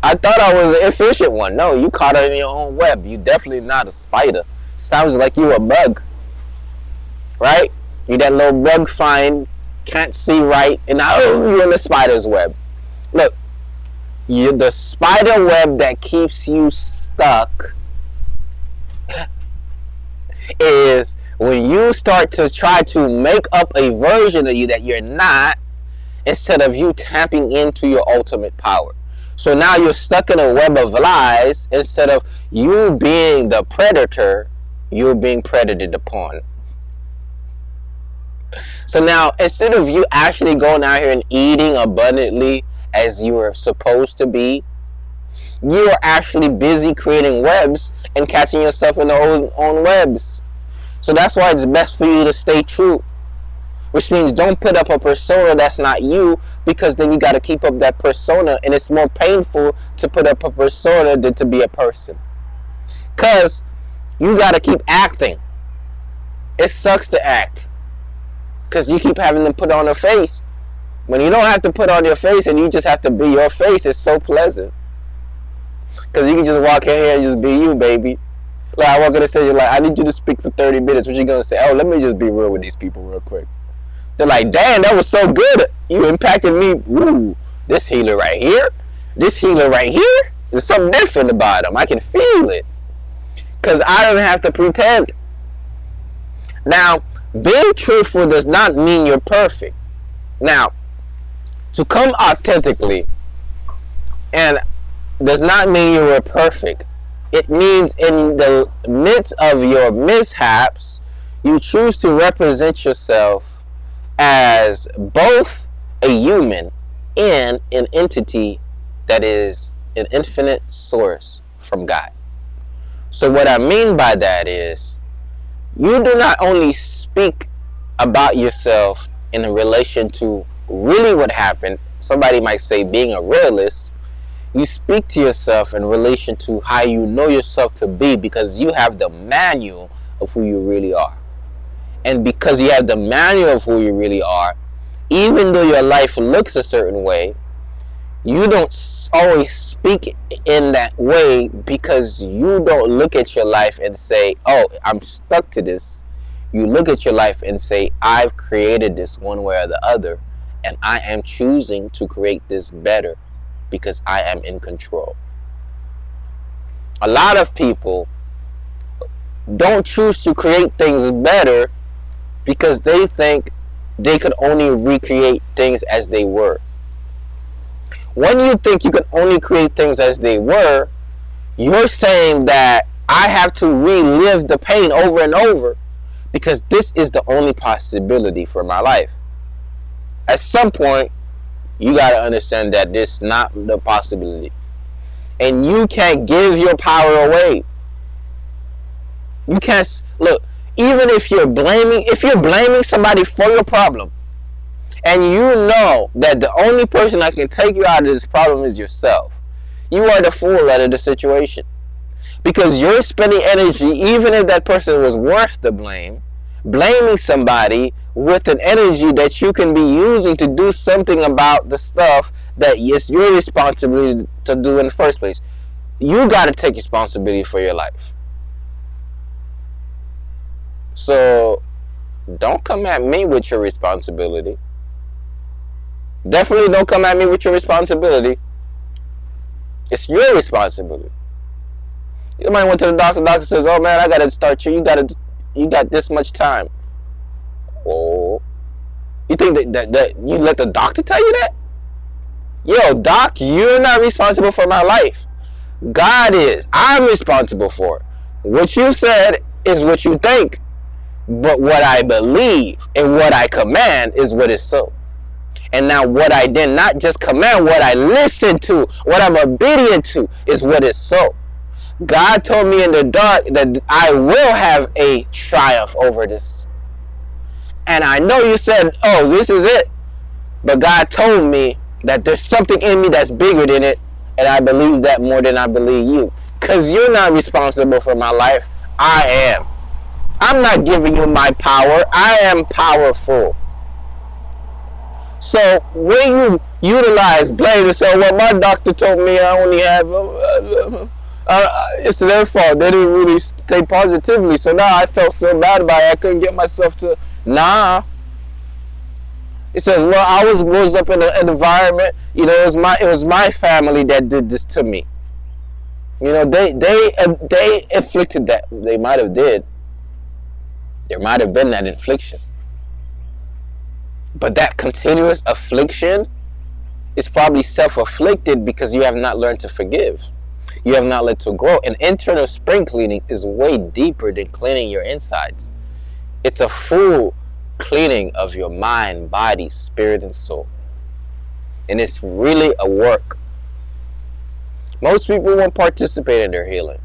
I thought I was an efficient one. No, you caught it in your own web. You definitely not a spider. Sounds like you a bug. Right? You that little bug find, can't see right, and now you're in the spider's web. Look, you're the spider web that keeps you stuck is when you start to try to make up a version of you that you're not, instead of you tapping into your ultimate power. So now you're stuck in a web of lies. Instead of you being the predator, you're being predated upon. So now, instead of you actually going out here and eating abundantly as you are supposed to be, you are actually busy creating webs and catching yourself in the own webs. So that's why it's best for you to stay true. Which means don't put up a persona that's not you, because then you got to keep up that persona, and it's more painful to put up a persona than to be a person. Because you got to keep acting. It sucks to act. Because you keep having to put on a face. When you don't have to put on your face and you just have to be your face, it's so pleasant. Because you can just walk in here and just be you, baby. Like I walk in and say, like, I need you to speak for 30 minutes. What you going to say? Oh, let me just be real with these people real quick. They're like, damn, that was so good. You impacted me. Ooh, this healer right here. This healer right here. There's something different about him. I can feel it. Because I don't have to pretend. Now, being truthful does not mean you're perfect. Now, to come authentically and does not mean you were perfect. It means in the midst of your mishaps, you choose to represent yourself as both a human and an entity that is an infinite source from God. So what I mean by that is you do not only speak about yourself in relation to really what happened. Somebody might say being a realist. You speak to yourself in relation to how you know yourself to be, because you have the manual of who you really are. And because you have the manual of who you really are, even though your life looks a certain way, you don't always speak in that way because you don't look at your life and say, oh, I'm stuck to this. You look at your life and say, I've created this one way or the other, and I am choosing to create this better because I am in control. A lot of people don't choose to create things better because they think they could only recreate things as they were. When you think you can only create things as they were, you're saying that I have to relive the pain over and over because this is the only possibility for my life. At some point, you got to understand that this is not the possibility. And you can't give your power away. You can't, look, even if you're blaming somebody for your problem, and you know that the only person that can take you out of this problem is yourself, you are the fool out of the situation. Because you're spending energy, even if that person was worth the blame, blaming somebody with an energy that you can be using to do something about the stuff that is your responsibility to do in the first place. You got to take responsibility for your life. So don't come at me with your responsibility. Definitely don't come at me with your responsibility. It's your responsibility. Somebody went to the doctor. The doctor says, "Oh man, I gotta start you. You got this much time." Oh, you think that you let the doctor tell you that? Yo, doc, you're not responsible for my life. God is. I'm responsible for it. What you said is what you think, but what I believe and what I command is what is so. And now what I did not just command, what I listen to, what I'm obedient to is what is so. God told me in the dark that I will have a triumph over this. And I know you said, oh, this is it. But God told me that there's something in me that's bigger than it. And I believe that more than I believe you. Because you're not responsible for my life. I am. I'm not giving you my power. I am powerful. So when you utilize blame and say, well, my doctor told me I only have... it's their fault. They didn't really stay positively. So now I felt so bad about it. I couldn't get myself to... Nah. It says, well, I was up in an environment. You know, it was my family that did this to me. You know, they inflicted that. They might have did. There might have been that infliction. But that continuous affliction is probably self-afflicted because you have not learned to forgive. You have not learned to grow. And internal spring cleaning is way deeper than cleaning your insides. It's a full cleaning of your mind, body, spirit, and soul. And it's really a work. Most people won't participate in their healing.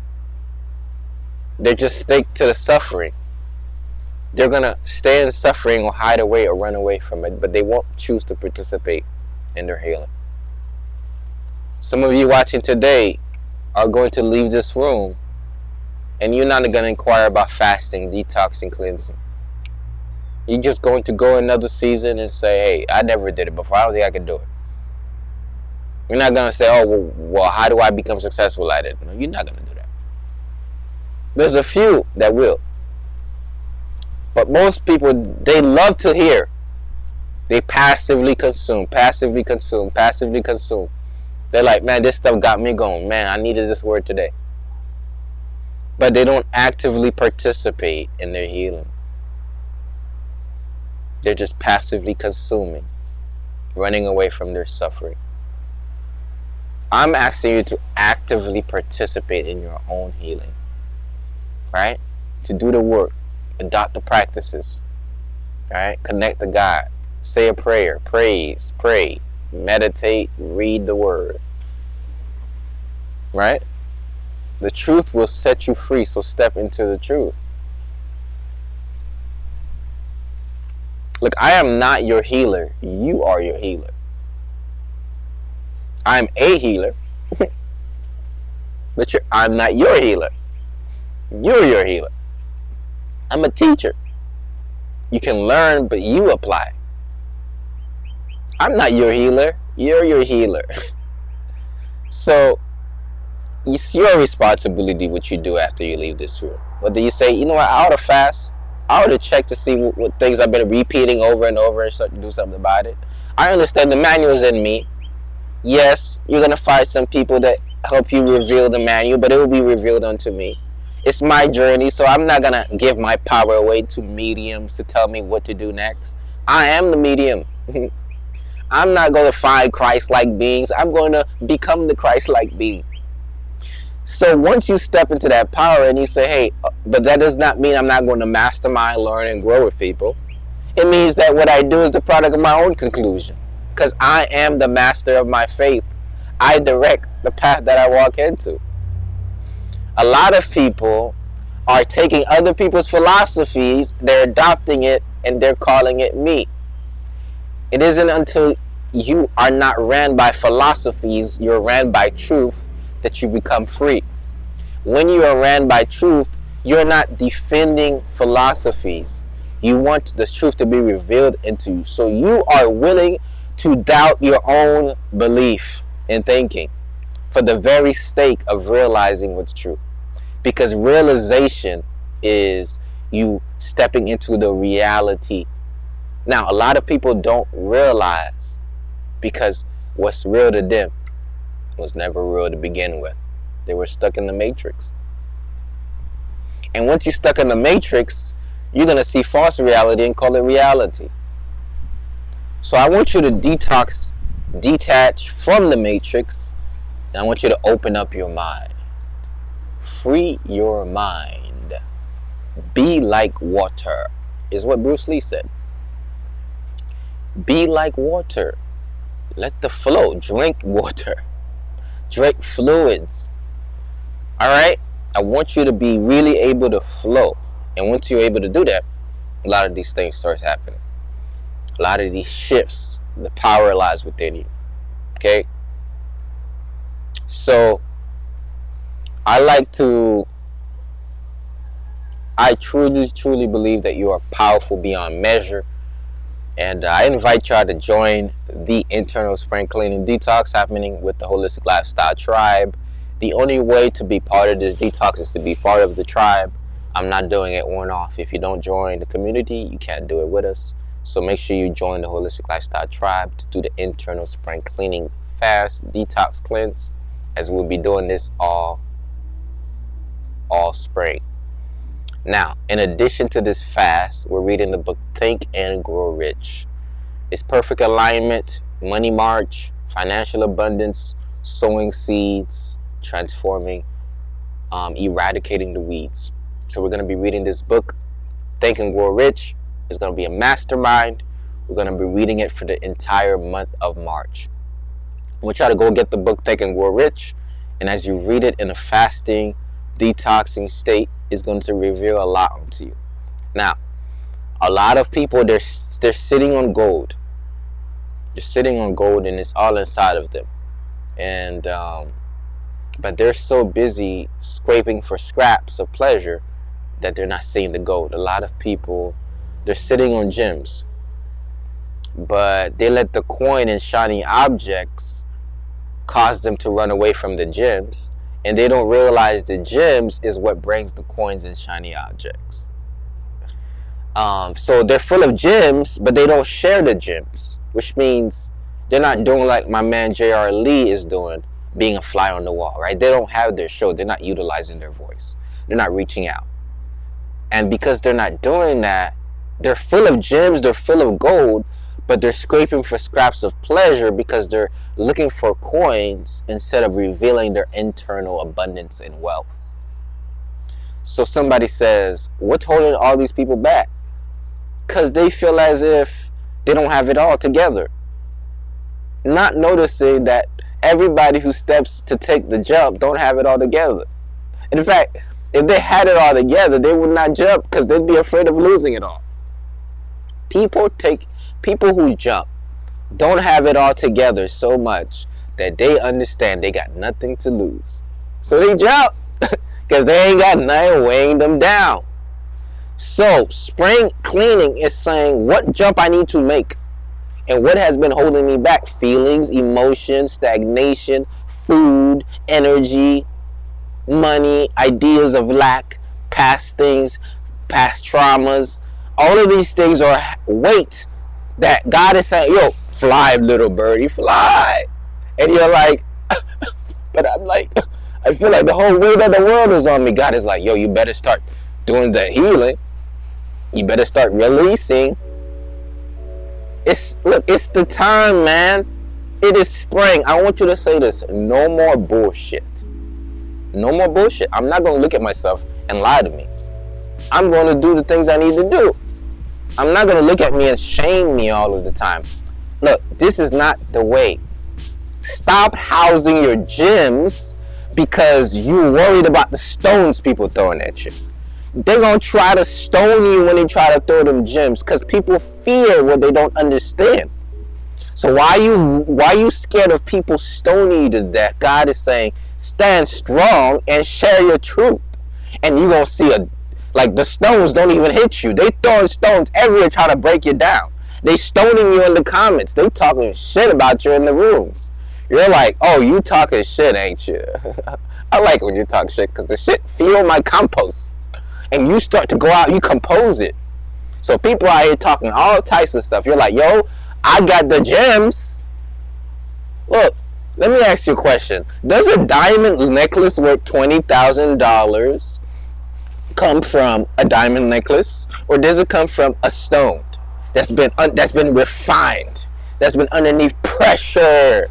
They just stick to the suffering. They're going to stay in suffering or hide away or run away from it, but they won't choose to participate in their healing. Some of you watching today are going to leave this room and you're not going to inquire about fasting, detoxing, cleansing. You're just going to go another season and say, hey, I never did it before. I don't think I can do it. You're not going to say, oh, well, how do I become successful at it? No, you're not going to do that. There's a few that will. But most people, they love to hear. They passively consume, passively consume, passively consume. They're like, man, this stuff got me going. Man, I needed this word today. But they don't actively participate in their healing. They're just passively consuming, running away from their suffering. I'm asking you to actively participate in your own healing. Right? To do the work. Adopt the practices. Right? Connect to God. Say a prayer. Praise. Pray. Meditate, read the word. Right? The truth will set you free, so step into the truth. Look, I am not your healer. You are your healer. I'm a healer. But I'm not your healer. You're your healer. I'm a teacher. You can learn, but you apply. I'm not your healer. You're your healer. So, it's your responsibility what you do after you leave this room. Whether you say, you know what, I ought to fast. I ought to check to see what things I've been repeating over and over and start to do something about it. I understand the manual's in me. Yes, you're going to find some people that help you reveal the manual, but it will be revealed unto me. It's my journey, so I'm not going to give my power away to mediums to tell me what to do next. I am the medium. I'm not going to find Christ-like beings. I'm going to become the Christ-like being. So once you step into that power and you say, hey, but that does not mean I'm not going to mastermind, learn, and grow with people. It means that what I do is the product of my own conclusion. Because I am the master of my faith. I direct the path that I walk into. A lot of people are taking other people's philosophies, they're adopting it, and they're calling it me. It isn't until you are not ran by philosophies, you're ran by truth, that you become free. When you are ran by truth, you're not defending philosophies. You want the truth to be revealed into you. So you are willing to doubt your own belief and thinking for the very sake of realizing what's true. Because realization is you stepping into the reality. Now, a lot of people don't realize because what's real to them was never real to begin with. They were stuck in the matrix. And once you're stuck in the matrix, you're going to see false reality and call it reality. So I want you to detach from the matrix, and I want you to open up your mind. Free your mind. Be like water, is what Bruce Lee said. Be like water. Let the flow. Drink water. Drink fluids. Alright? I want you to be really able to flow. And once you're able to do that, a lot of these things starts happening. A lot of these shifts, the power lies within you. Okay? So, I truly believe that you are powerful beyond measure. And I invite y'all to join the internal spring cleaning detox happening with the Holistic Lifestyle Tribe. The only way to be part of this detox is to be part of the tribe. I'm not doing it one-off. If you don't join the community, you can't do it with us. So make sure you join the Holistic Lifestyle Tribe to do the internal spring cleaning fast detox cleanse, as we'll be doing this all spring. Now, in addition to this fast, we're reading the book Think and Grow Rich. It's perfect alignment, money march, financial abundance, sowing seeds, transforming, eradicating the weeds. So we're going to be reading this book, Think and Grow Rich. It's going to be a mastermind. We're going to be reading it for the entire month of March. We'll try to go get the book Think and Grow Rich. And as you read it in a fasting, detoxing state, is going to reveal a lot to you. Now, a lot of people, they're sitting on gold. They're sitting on gold, and it's all inside of them. And but they're so busy scraping for scraps of pleasure that they're not seeing the gold. A lot of people, they're sitting on gems, but they let the coin and shiny objects cause them to run away from the gems. And they don't realize the gems is what brings the coins and shiny objects. So they're full of gems, but they don't share the gems, which means they're not doing like my man J.R. Lee is doing, being a fly on the wall, right? They don't have their show. They're not utilizing their voice. They're not reaching out. And because they're not doing that, they're full of gems, they're full of gold, but they're scraping for scraps of pleasure because they're looking for coins instead of revealing their internal abundance and wealth. So somebody says, what's holding all these people back? Because they feel as if they don't have it all together. Not noticing that everybody who steps to take the jump don't have it all together. In fact, if they had it all together, they would not jump because they'd be afraid of losing it all. People who jump don't have it all together so much that they understand they got nothing to lose. So they jump because they ain't got nothing weighing them down. So spring cleaning is saying what jump I need to make and what has been holding me back. Feelings, emotions, stagnation, food, energy, money, ideas of lack, past things, past traumas. All of these things are weight that God is saying, yo, fly, little birdie, fly. And you're like, but I'm like, I feel like the whole weight of the world is on me. God is like, yo, you better start doing the healing. You better start releasing. It's the time, man. It is spring. I want you to say this. No more bullshit. No more bullshit. I'm not going to look at myself and lie to me. I'm going to do the things I need to do. I'm not going to look at me and shame me all of the time. Look, this is not the way. Stop housing your gems because you're worried about the stones people throwing at you. They're going to try to stone you when they try to throw them gems because people fear what they don't understand. So why you scared of people stoning you to death? God is saying, stand strong and share your truth. And you're going to see like the stones don't even hit you. They throwing stones everywhere trying to break you down. They stoning you in the comments. They talking shit about you in the rooms. You're like, oh, you talking shit, ain't you? I like when you talk shit because the shit fuel my compost. And you start to go out, you compose it. So people out here talking all types of stuff. You're like, yo, I got the gems. Look, let me ask you a question. Does a diamond necklace worth $20,000 come from a diamond necklace, or does it come from a stone that's been refined, that's been underneath pressure?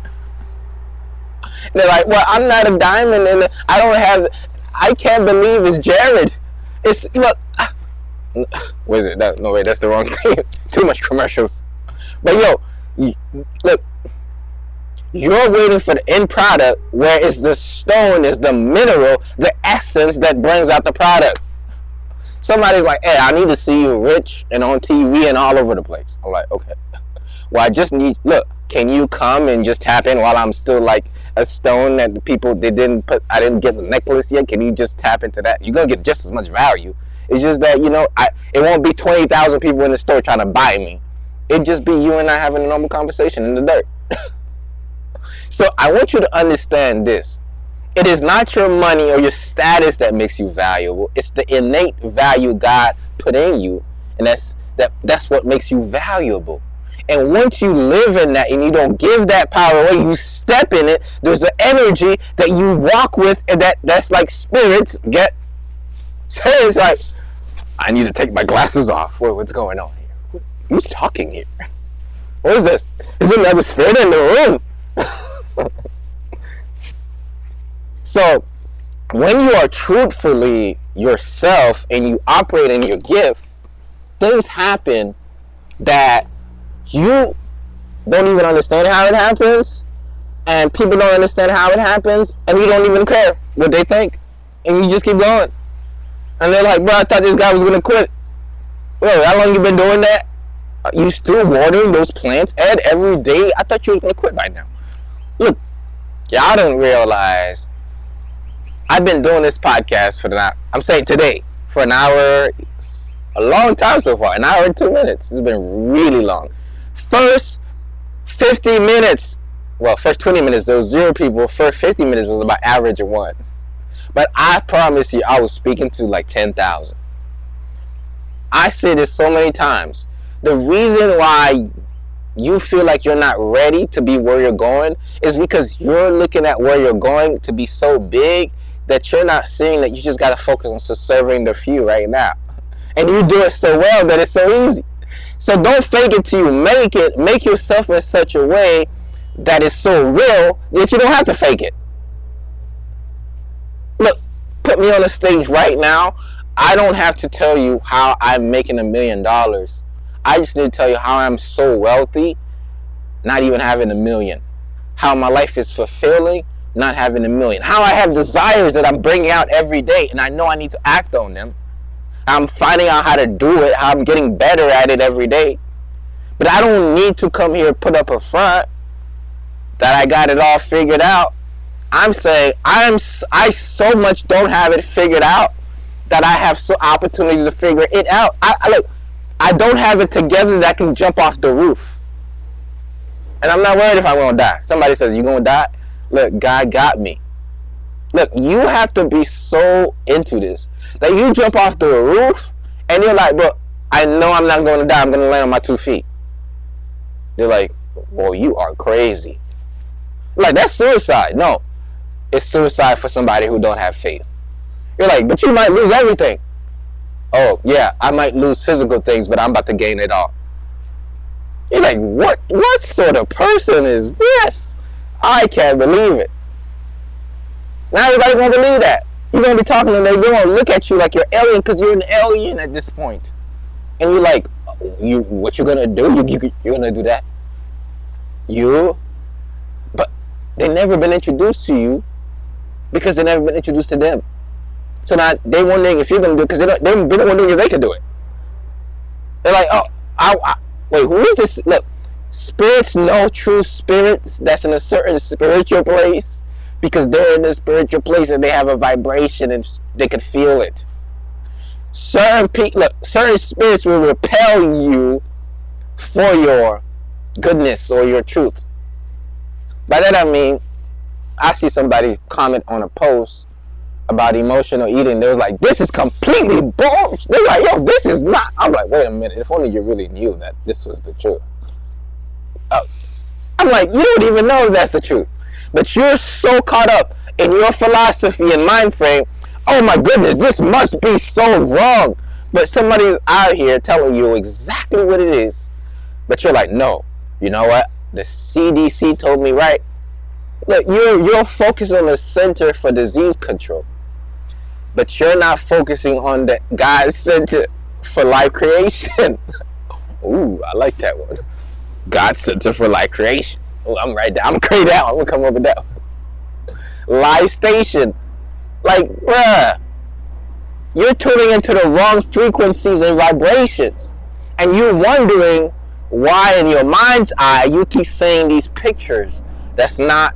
And they're like, well, I'm not a diamond, and I can't believe it's Jared. It's look. What is it? No way, that's the wrong thing. Too much commercials. But yo, look, you're waiting for the end product, where it's the stone, is the mineral, the essence that brings out the product. Somebody's like, hey, I need to see you rich and on TV and all over the place. I'm like, okay. Well, I just need, look, can you come and just tap in while I'm still like a stone that the people, I didn't get the necklace yet. Can you just tap into that? You're going to get just as much value. It's just that, it won't be 20,000 people in the store trying to buy me. It'd just be you and I having a normal conversation in the dirt. So I want you to understand this. It is not your money or your status that makes you valuable. It's the innate value God put in you. And that's what makes you valuable. And once you live in that and you don't give that power away, you step in it, there's an energy that you walk with, and that's like spirits so it's like, I need to take my glasses off. What's going on here? Who's talking here? What is this? Is there another spirit in the room? So when you are truthfully yourself and you operate in your gift, things happen that you don't even understand how it happens, and people don't understand how it happens, and you don't even care what they think, and you just keep going. And they're like, bro, I thought this guy was gonna quit. Well, how long you been doing that? You still watering those plants, Ed, every day? I thought you was gonna quit by now. Look, y'all don't realize I've been doing this podcast I'm saying today, for an hour, a long time so far, an hour and 2 minutes. It's been really long. First 50 minutes, well, first 20 minutes, there was 0 people. First 50 minutes was about average of 1. But I promise you, I was speaking to like 10,000. I say this so many times. The reason why you feel like you're not ready to be where you're going is because you're looking at where you're going to be so big that you're not seeing that you just got to focus on serving the few right now. And you do it so well that it's so easy. So don't fake it till you make it. Make yourself in such a way that is so real that you don't have to fake it. Look, put me on a stage right now. I don't have to tell you how I'm making $1 million. I just need to tell you how I'm so wealthy, not even having $1 million. How my life is fulfilling, not having $1 million. How I have desires that I'm bringing out every day, and I know I need to act on them. I'm finding out how to do it, how I'm getting better at it every day. But I don't need to come here and put up a front that I got it all figured out. I'm saying I so much don't have it figured out that I have so opportunity to figure it out. I don't have it together that I can jump off the roof. And I'm not worried if I'm going to die. Somebody says, you going to die? Look, God got me. Look, you have to be so into this that you jump off the roof and you're like, bro, I know I'm not going to die. I'm going to land on my 2 feet. They're like, well, you are crazy. Like, that's suicide. No, it's suicide for somebody who don't have faith. You're like, but you might lose everything. Oh, yeah, I might lose physical things, but I'm about to gain it all. You're like, what sort of person is this? I can't believe it. Now everybody's going to believe that. You're going to be talking and they're going to look at you like you're alien because you're an alien at this point. And you're like, what you going to do? You're going to do that? But they've never been introduced to you because they've never been introduced to them. So now they're wondering if you're going to do it because they're wondering if they can do it. They're like, oh, wait, who is this? Look, Spirits know true spirits that's in a certain spiritual place because they're in a spiritual place and they have a vibration and they can feel it. Certain spirits will repel you for your goodness or your truth. By that I mean, I see somebody comment on a post about emotional eating. They was like, this is completely bullshit. They're like, yo, this is not. I'm like, wait a minute. If only you really knew that this was the truth. I'm like, you don't even know if that's the truth. But you're so caught up in your philosophy and mind frame. Oh my goodness, this must be so wrong. But somebody's out here telling you exactly what it is. But you're like, no, you know what? The CDC told me right. Look, you're focused on the Center for Disease Control. But you're not focusing on the God Center for Life Creation. Ooh, I like that one. God Center for Life Creation. Oh, I'm right there. I'm gonna create that one. I'm gonna come up with that one. Live Station. Like, bruh, you're tuning into the wrong frequencies and vibrations. And you're wondering why in your mind's eye you keep seeing these pictures that's not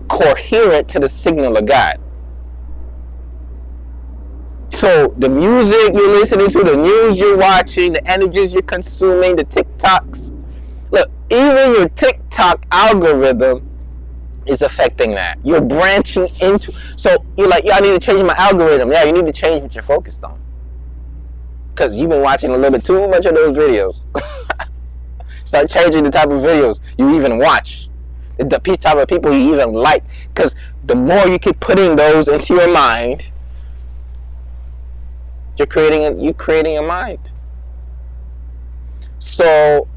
coherent to the signal of God. So the music you're listening to, the news you're watching, the energies you're consuming, the TikToks. Look, even your TikTok algorithm is affecting that. You're branching into. So you're like, yeah, I need to change my algorithm. Yeah, you need to change what you're focused on. Because you've been watching a little bit too much of those videos. Start changing the type of videos you even watch. The type of people you even like. Because the more you keep putting those into your mind, you're creating a mind. So,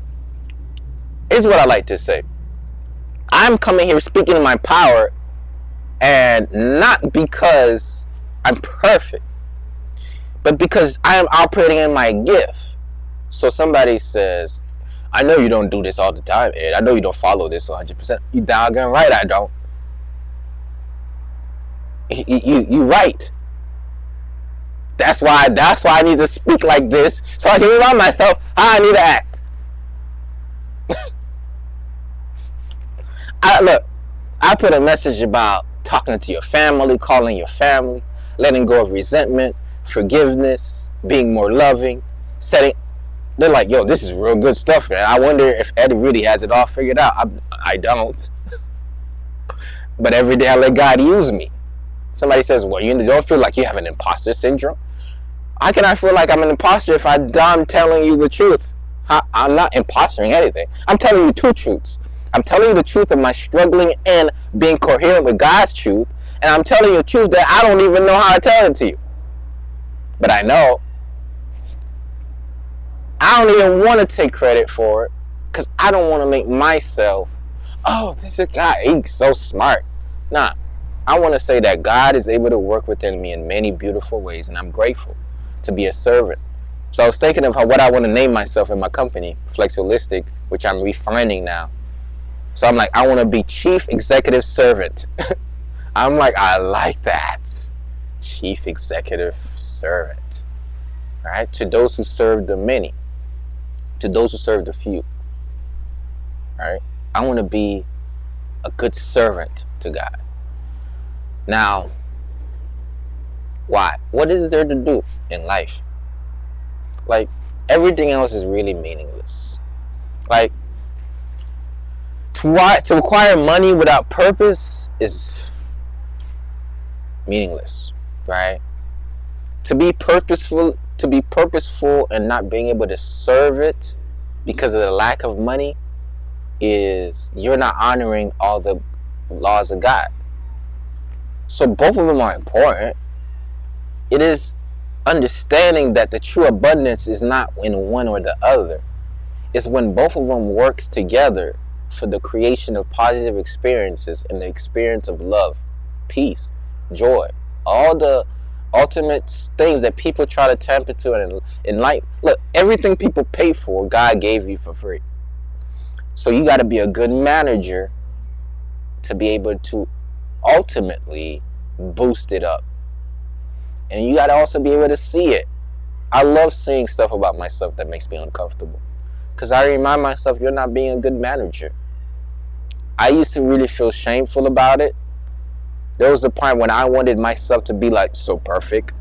here's what I like to say. I'm coming here speaking in my power, and not because I'm perfect, but because I am operating in my gift. So somebody says, I know you don't do this all the time, Ed. I know you don't follow this 100%. You doggone right I don't. You right. That's why I need to speak like this, so I can remind myself how I need to act. I put a message about talking to your family, calling your family, letting go of resentment, forgiveness, being more loving, setting. They're like, yo, this is real good stuff, man. I wonder if Eddie really has it all figured out. I don't. But every day I let God use me. Somebody says, well, you don't feel like you have an imposter syndrome? How can I feel like I'm an imposter if I'm telling you the truth? I'm not impostoring anything. I'm telling you two truths. I'm telling you the truth of my struggling and being coherent with God's truth. And I'm telling you the truth that I don't even know how to tell it to you. But I know. I don't even want to take credit for it. Because I don't want to make myself, oh, this is God, he's so smart. Nah. I want to say that God is able to work within me in many beautiful ways. And I'm grateful to be a servant. So I was thinking of what I want to name myself in my company, Flex Holistic, which I'm refining now. So I'm like, I want to be Chief Executive Servant. I'm like, I like that. Chief Executive Servant. All right? To those who serve the many. To those who serve the few. All right? I want to be a good servant to God. Now, why? What is there to do in life? Like, everything else is really meaningless. Like, to acquire money without purpose is meaningless, right? To be purposeful and not being able to serve it because of the lack of money is you're not honoring all the laws of God. So both of them are important. It is understanding that the true abundance is not in one or the other. It's when both of them works together for the creation of positive experiences and the experience of love, peace, joy, all the ultimate things that people try to tap into in life. Look, everything people pay for, God gave you for free. So you got to be a good manager to be able to ultimately boost it up. And you got to also be able to see it. I love seeing stuff about myself that makes me uncomfortable. Because I remind myself, you're not being a good manager. I used to really feel shameful about it. There was a point when I wanted myself to be like so perfect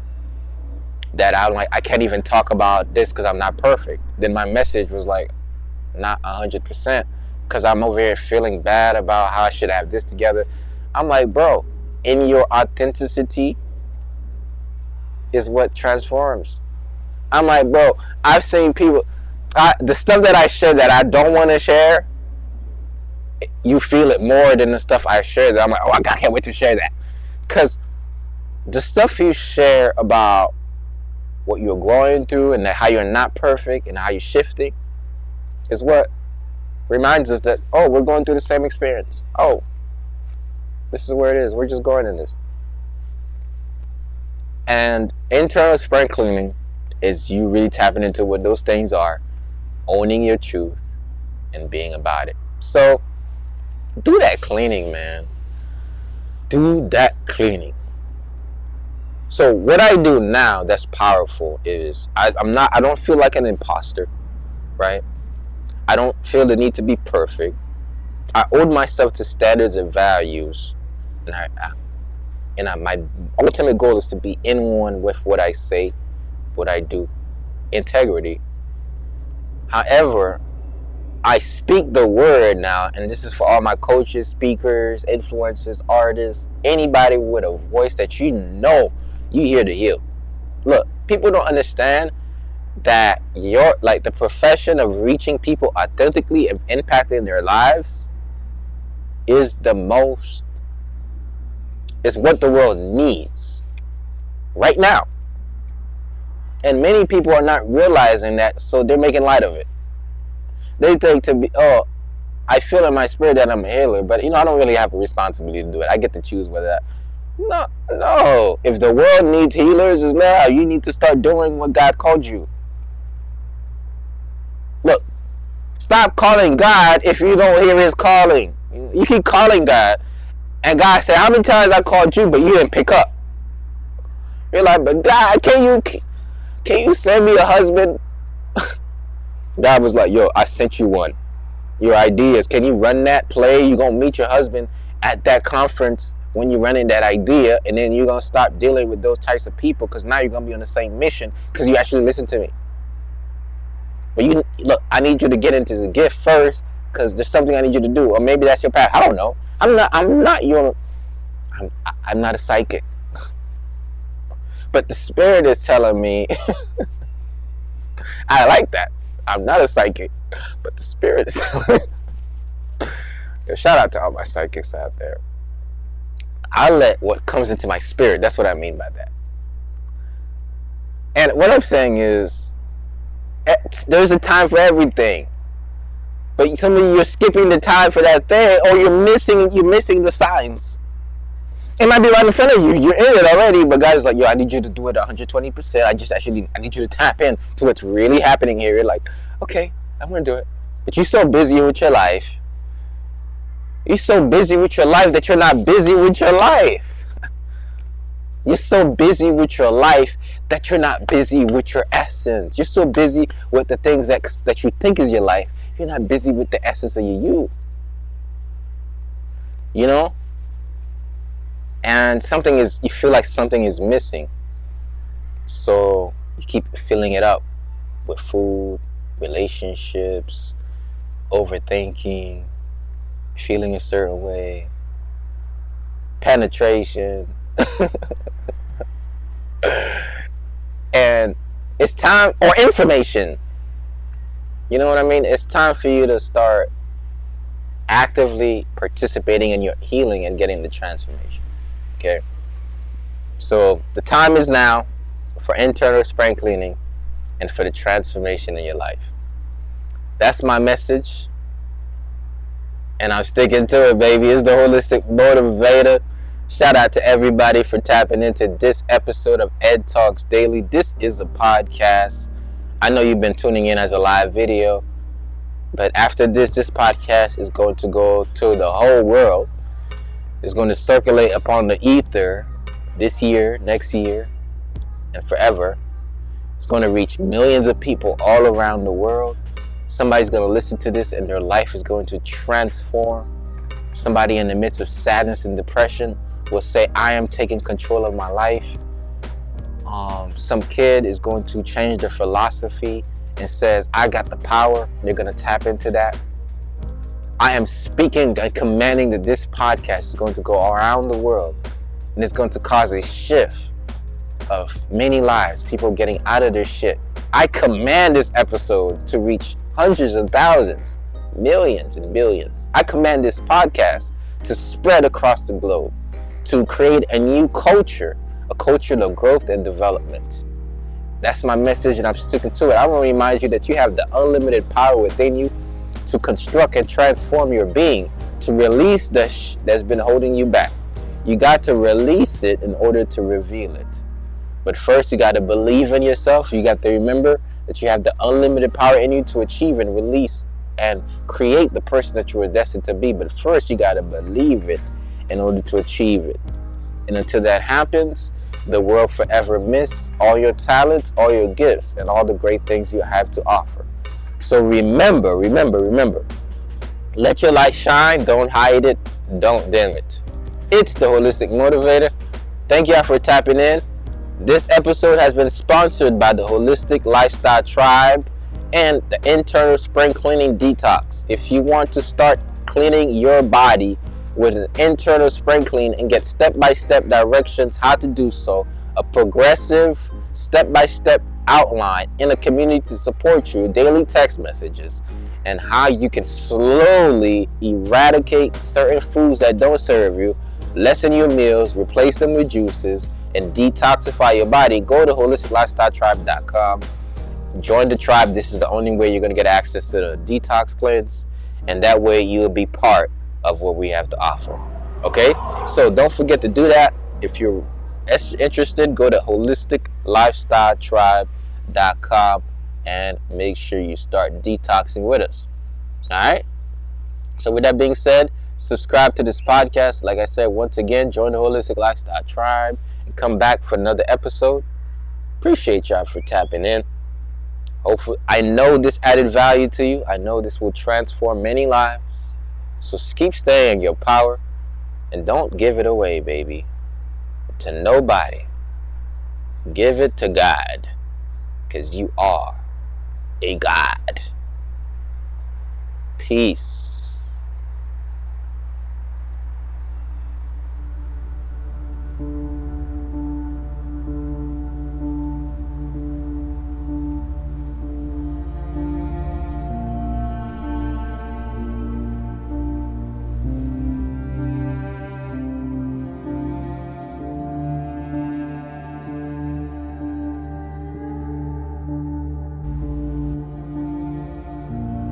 that I'm like, I can't even talk about this because I'm not perfect. Then my message was like, not 100%, because I'm over here feeling bad about how I should have this together. I'm like, bro, in your authenticity is what transforms. I'm like, bro, I've seen people, the stuff that I share that I don't want to share, you feel it more than the stuff I share that I'm like, oh, I can't wait to share that. Because the stuff you share about what you're going through and how you're not perfect and how you're shifting is what reminds us that, oh, we're going through the same experience. Oh, this is where it is. We're just going in this. And internal spring cleaning is you really tapping into what those things are, owning your truth, and being about it. So do that cleaning, man. Do that cleaning. So what I do now that's powerful is I don't feel like an imposter, right? I don't feel the need to be perfect. I hold myself to standards and values, and my ultimate goal is to be in one with what I say, what I do, integrity. However, I speak the word now, and this is for all my coaches, speakers, influencers, artists, anybody with a voice that you know you here to heal. Look, people don't understand that the profession of reaching people authentically and impacting their lives is what the world needs right now. And many people are not realizing that, so they're making light of it. They think I feel in my spirit that I'm a healer, but I don't really have a responsibility to do it. I get to choose whether no. If the world needs healers, is now. You need to start doing what God called you. Look, stop calling God if you don't hear his calling. You keep calling God, and God said, how many times I called you, but you didn't pick up? You're like, but God, can you send me a husband? God was like, yo, I sent you one. Your ideas, can you run that play? You're going to meet your husband at that conference when you're running that idea, and then you're going to stop dealing with those types of people, because now you're going to be on the same mission because you actually listen to me. But look, I need you to get into the gift first, because there's something I need you to do, or maybe that's your path. I don't know. I'm not a psychic. But the spirit is telling me, I like that. I'm not a psychic, but the spirit is telling me. Shout out to all my psychics out there. I let what comes into my spirit. That's what I mean by that. And what I'm saying is, there's a time for everything. But some of you are skipping the time for that thing, or you're missing the signs. It might be right in front of you. You're in it already, but God is like, yo, I need you to do it 120%. I need you to tap in to what's really happening here. You're like, okay, I'm going to do it. But you're so busy with your life. You're so busy with your life that you're not busy with your life. You're so busy with your life that you're not busy with your essence. You're so busy with the things that you think is your life. You're not busy with the essence of you. You know? And you feel like something is missing. So you keep filling it up with food, relationships, overthinking, feeling a certain way, penetration. And it's time, or information. You know what I mean? It's time for you to start actively participating in your healing and getting the transformation. Okay? So the time is now for internal spring cleaning and for the transformation in your life. That's my message. And I'm sticking to it, baby. It's the holistic motivator. Shout out to everybody for tapping into this episode of Ed Talks Daily. This is a podcast. I know you've been tuning in as a live video, but after this podcast is going to go to the whole world. It's going to circulate upon the ether this year, next year, and forever. It's going to reach millions of people all around the world. Somebody's going to listen to this and their life is going to transform. Somebody in the midst of sadness and depression will say, I am taking control of my life. Some kid is going to change their philosophy and says, I got the power. They're going to tap into that. I am speaking and commanding that this podcast is going to go around the world, and it's going to cause a shift of many lives, people getting out of their shit. I command this episode to reach hundreds of thousands, millions and billions. I command this podcast to spread across the globe, to create a new culture, a culture of growth and development. That's my message, and I'm sticking to it. I want to remind you that you have the unlimited power within you to construct and transform your being, to release the that's been holding you back. You got to release it in order to reveal it. But first, you got to believe in yourself. You got to remember that you have the unlimited power in you to achieve and release and create the person that you were destined to be. But first, you got to believe it in order to achieve it. And until that happens, the world forever miss all your talents, all your gifts, and all the great things you have to offer. So remember, let your light shine, don't hide it, don't dim it. It's the Holistic Motivator. Thank y'all for tapping in. This episode has been sponsored by the Holistic Lifestyle Tribe and the Internal Spring Cleaning Detox. If you want to start cleaning your body with an internal spring clean and get step-by-step directions how to do so, a progressive step-by-step outline in a community to support you, daily text messages, and how you can slowly eradicate certain foods that don't serve you, lessen your meals, replace them with juices, and detoxify your body, go to holisticlifestyletribe.com. Join the tribe. This is the only way you're going to get access to the detox cleanse, and that way you'll be part of what we have to offer. Okay? So don't forget to do that. If you're interested, go to holisticlifestyletribe.com and make sure you start detoxing with us. All right? So with that being said, subscribe to this podcast. Like I said, once again, join the Holistic Lifestyle Tribe and come back for another episode. Appreciate y'all for tapping in. Hopefully, I know this added value to you. I know this will transform many lives. So keep staying in your power and don't give it away, baby, to nobody. Give it to God, because you are a God. Peace.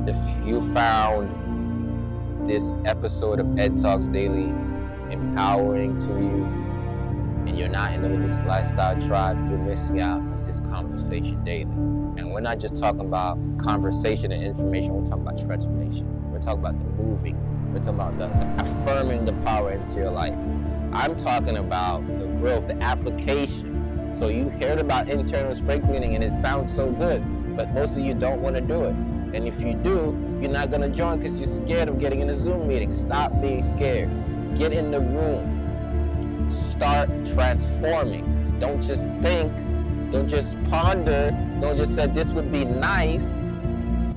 If you found this episode of Ed Talks Daily empowering to you, and you're not in the Holistic Lifestyle Tribe, you're missing out on this conversation daily. And we're not just talking about conversation and information, we're talking about transformation. We're talking about the moving. We're talking about the affirming the power into your life. I'm talking about the growth, the application. So you heard about internal spring cleaning and it sounds so good, but most of you don't want to do it. And if you do, you're not going to join because you're scared of getting in a Zoom meeting. Stop being scared. Get in the room. Start transforming. Don't just think. Don't just ponder. Don't just say this would be nice.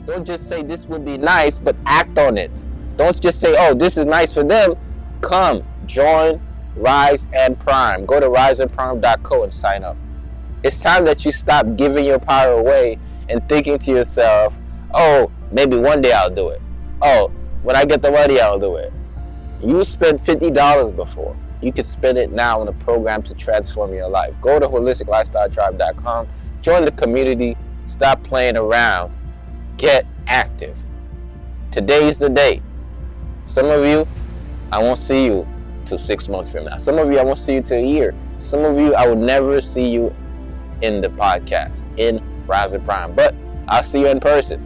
Don't just say this would be nice, but act on it. Don't just say, oh, this is nice for them. Come, join Rise and Prime. Go to riseandprime.co and sign up. It's time that you stop giving your power away and thinking to yourself, oh, maybe one day I'll do it. Oh, when I get the money, I'll do it. You spent $50 before. You can spend it now on a program to transform your life. Go to holisticlifestyletribe.com. Join the community. Stop playing around. Get active. Today's the day. Some of you, I won't see you till 6 months from now. Some of you, I won't see you till a year. Some of you, I will never see you in the podcast, in Rise and Prime. But I'll see you in person.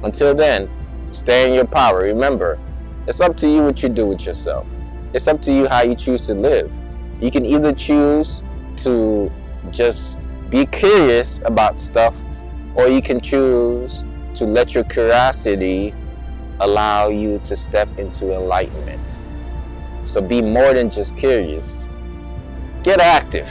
Until then, stay in your power. Remember, it's up to you what you do with yourself. It's up to you how you choose to live. You can either choose to just be curious about stuff, or you can choose to let your curiosity allow you to step into enlightenment. So be more than just curious. Get active.